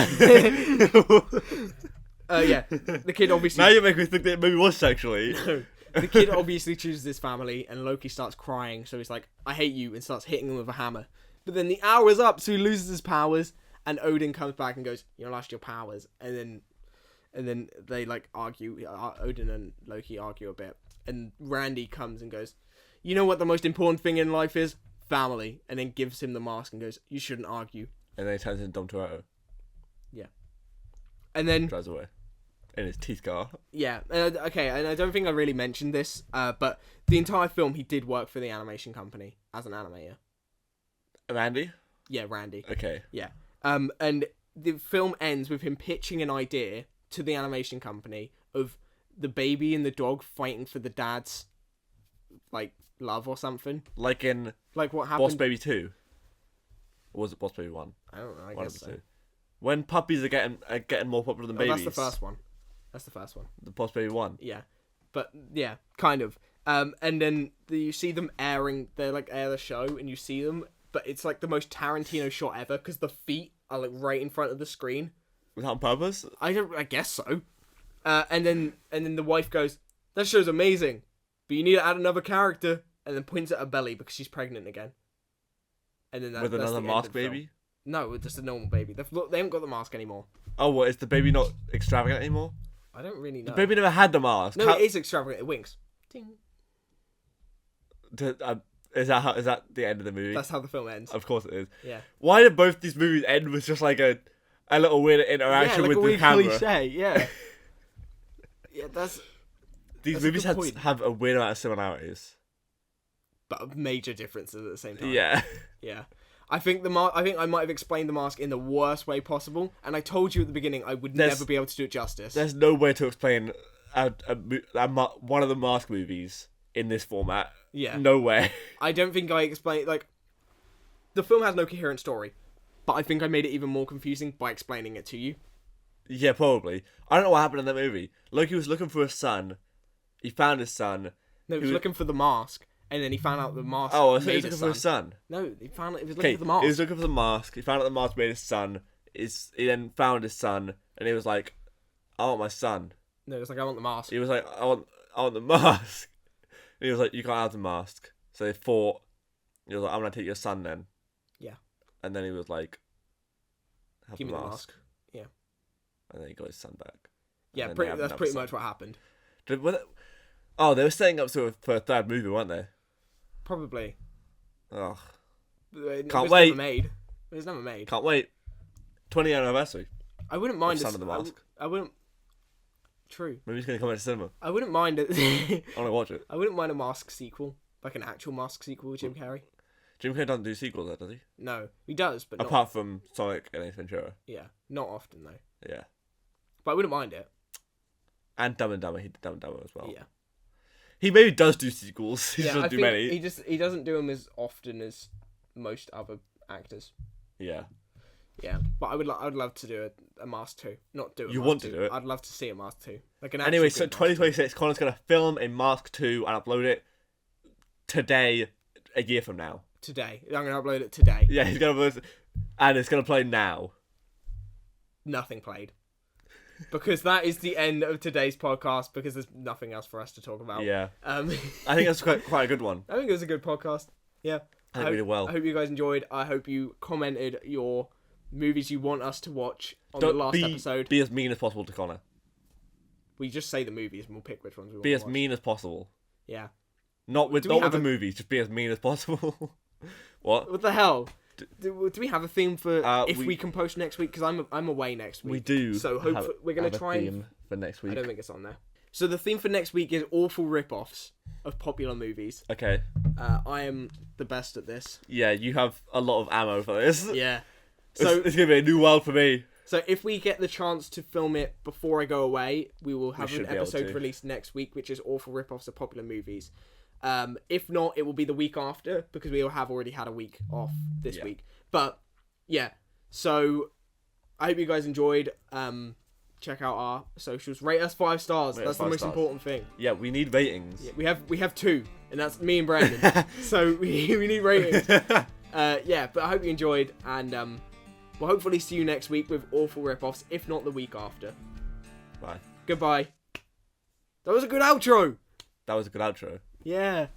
A: Yeah, the kid obviously.
B: Now you make me think that maybe it was sexually.
A: No. The kid obviously chooses this family, and Loki starts crying, so he's like, I hate you, and starts hitting him with a hammer. But then the hour is up, so he loses his powers, and Odin comes back and goes, you lost your powers. And then they like argue, Odin and Loki argue a bit, and Randy comes and goes, you know what the most important thing in life is? Family. And then gives him the mask and goes, you shouldn't argue.
B: And then he turns into Dom Toretto.
A: Yeah. And then
B: drives away in his teeth car.
A: Yeah. Okay, and I don't think I really mentioned this, but the entire film he did work for the animation company as an animator.
B: Randy?
A: Yeah, Randy.
B: Okay.
A: Yeah. And the film ends with him pitching an idea to the animation company of the baby and the dog fighting for the dad's like love or something.
B: Like in
A: like what happened?
B: Boss Baby 2. Or was it Boss Baby 1?
A: I don't know. I
B: One
A: guess
B: of the
A: so.
B: two. When puppies are getting more popular than babies.
A: That's the first one.
B: The Boss Baby 1.
A: Yeah. But yeah, kind of. And then you see them airing. They like air the show, and you see them. But it's like the most Tarantino shot ever because the feet are like right in front of the screen.
B: Was that on purpose?
A: I guess so. And then the wife goes, "That show's amazing, but you need to add another character." And then points at her belly because she's pregnant again. And then
B: with another mask baby?
A: No, just a normal baby. They haven't got the mask anymore.
B: Oh, what, is the baby not extravagant anymore?
A: I don't really know.
B: The baby never had the mask.
A: No, it is extravagant. It winks. Ding.
B: Is that the end of the movie?
A: That's how the film ends.
B: Of course it is.
A: Yeah.
B: Why did both these movies end with just like a little weird interaction
A: like
B: with
A: a
B: the
A: weird
B: camera?
A: Cliche, yeah. Yeah,
B: These
A: that's
B: movies
A: a good point.
B: have a weird amount of similarities.
A: But major differences at the same time.
B: Yeah.
A: Yeah. I think I might have explained the mask in the worst way possible, and I told you at the beginning I would never be able to do it justice.
B: There's no way to explain one of the Mask movies in this format.
A: Yeah.
B: No way.
A: I don't think I explained, like, the film has no coherent story, but I think I made it even more confusing by explaining it to you.
B: Yeah, probably. I don't know what happened in that movie. Loki was looking for his son. He found his son.
A: No, he was looking for the mask, and then he found out the mask
B: Oh, so he
A: made
B: was
A: his
B: looking for
A: son.
B: his son.
A: No, he was looking for the mask.
B: He was looking for the mask. He found out the mask made his son. He then found his son, and he was like, I want my son.
A: No, it was like, I want the mask.
B: He was like, I want the mask. And he was like, you can't have the mask. So they fought. He was like, I'm going to take your son then.
A: Yeah.
B: And then he was like,
A: Give me the mask. Yeah.
B: And then he got his son back.
A: Yeah, that's pretty much what happened.
B: They were setting up for a third movie, weren't they?
A: Probably.
B: Ugh.
A: It
B: Can't
A: was
B: wait.
A: Never made. It was never made.
B: Can't wait. 20th anniversary.
A: I wouldn't mind
B: Son of the Mask.
A: I wouldn't. True.
B: Maybe going to come into cinema.
A: I wouldn't mind it.
B: I want to watch it.
A: I wouldn't mind a Mask sequel, like an actual Mask sequel with Jim Carrey.
B: Jim Carrey doesn't do sequels, does he?
A: No, he does, but not,
B: apart from Sonic and Ace Ventura.
A: yeah, not often though.
B: Yeah.
A: But I wouldn't mind it.
B: And Dumb and Dumber, he did Dumb and Dumber as well.
A: Yeah.
B: He maybe does do sequels. He
A: Yeah,
B: doesn't
A: I
B: do
A: think
B: many.
A: he doesn't do them as often as most other actors.
B: Yeah.
A: Yeah, but I would love to do a Mask 2. Not do it.
B: You
A: Mask
B: want
A: 2.
B: to do it?
A: I'd love to see a Mask 2. Like an
B: Anyway,
A: actual
B: so
A: good Mask
B: 2026, Conor's going to film a Mask 2 and upload it today, a year from now.
A: 2 today. I'm going to upload it today.
B: Yeah, he's going to upload it, and it's going to play now.
A: Nothing played. Because that is the end of today's podcast, because there's nothing else for us to talk about.
B: Yeah.
A: I
B: I think that's quite a good one.
A: think it was a good podcast. Yeah.
B: I think we did well.
A: I hope you guys enjoyed. I hope you commented your movies you want us to watch on the last episode.
B: Be as mean as possible to Connor.
A: We just say the movies and we'll pick which ones we want
B: Be
A: to
B: as
A: watch.
B: mean as possible.
A: Yeah.
B: Not with
A: Do we have
B: the
A: a-
B: movies, just be as mean as possible. What?
A: What the hell? Do we have a theme for if
B: we
A: we can post next week? Because I'm away next week.
B: We do.
A: So hopefully we're going to try
B: theme for next week.
A: I don't think it's on there. So the theme for next week is awful rip-offs of popular movies.
B: Okay.
A: I am the best at this.
B: Yeah, you have a lot of ammo for this.
A: Yeah.
B: So
A: So
B: it's gonna be a new world for me.
A: So if we get the chance to film it before I go away, we will have
B: should
A: an
B: be able
A: episode
B: to.
A: released next week, which is awful rip-offs of popular movies. If not, it will be the week after, because we will have already had a week off this week. But, yeah. So, I hope you guys enjoyed. Check out our socials. Rate us 5 stars.
B: Rate
A: That's
B: us
A: the
B: 5
A: most
B: stars.
A: important thing.
B: Yeah, we need ratings.
A: Yeah, we have 2, and that's me and Brandon. So, we need ratings. Yeah, but I hope you enjoyed, and we'll hopefully see you next week with awful rip-offs, if not the week after.
B: Bye.
A: Goodbye. That was a good outro.
B: That was a good outro.
A: Yeah.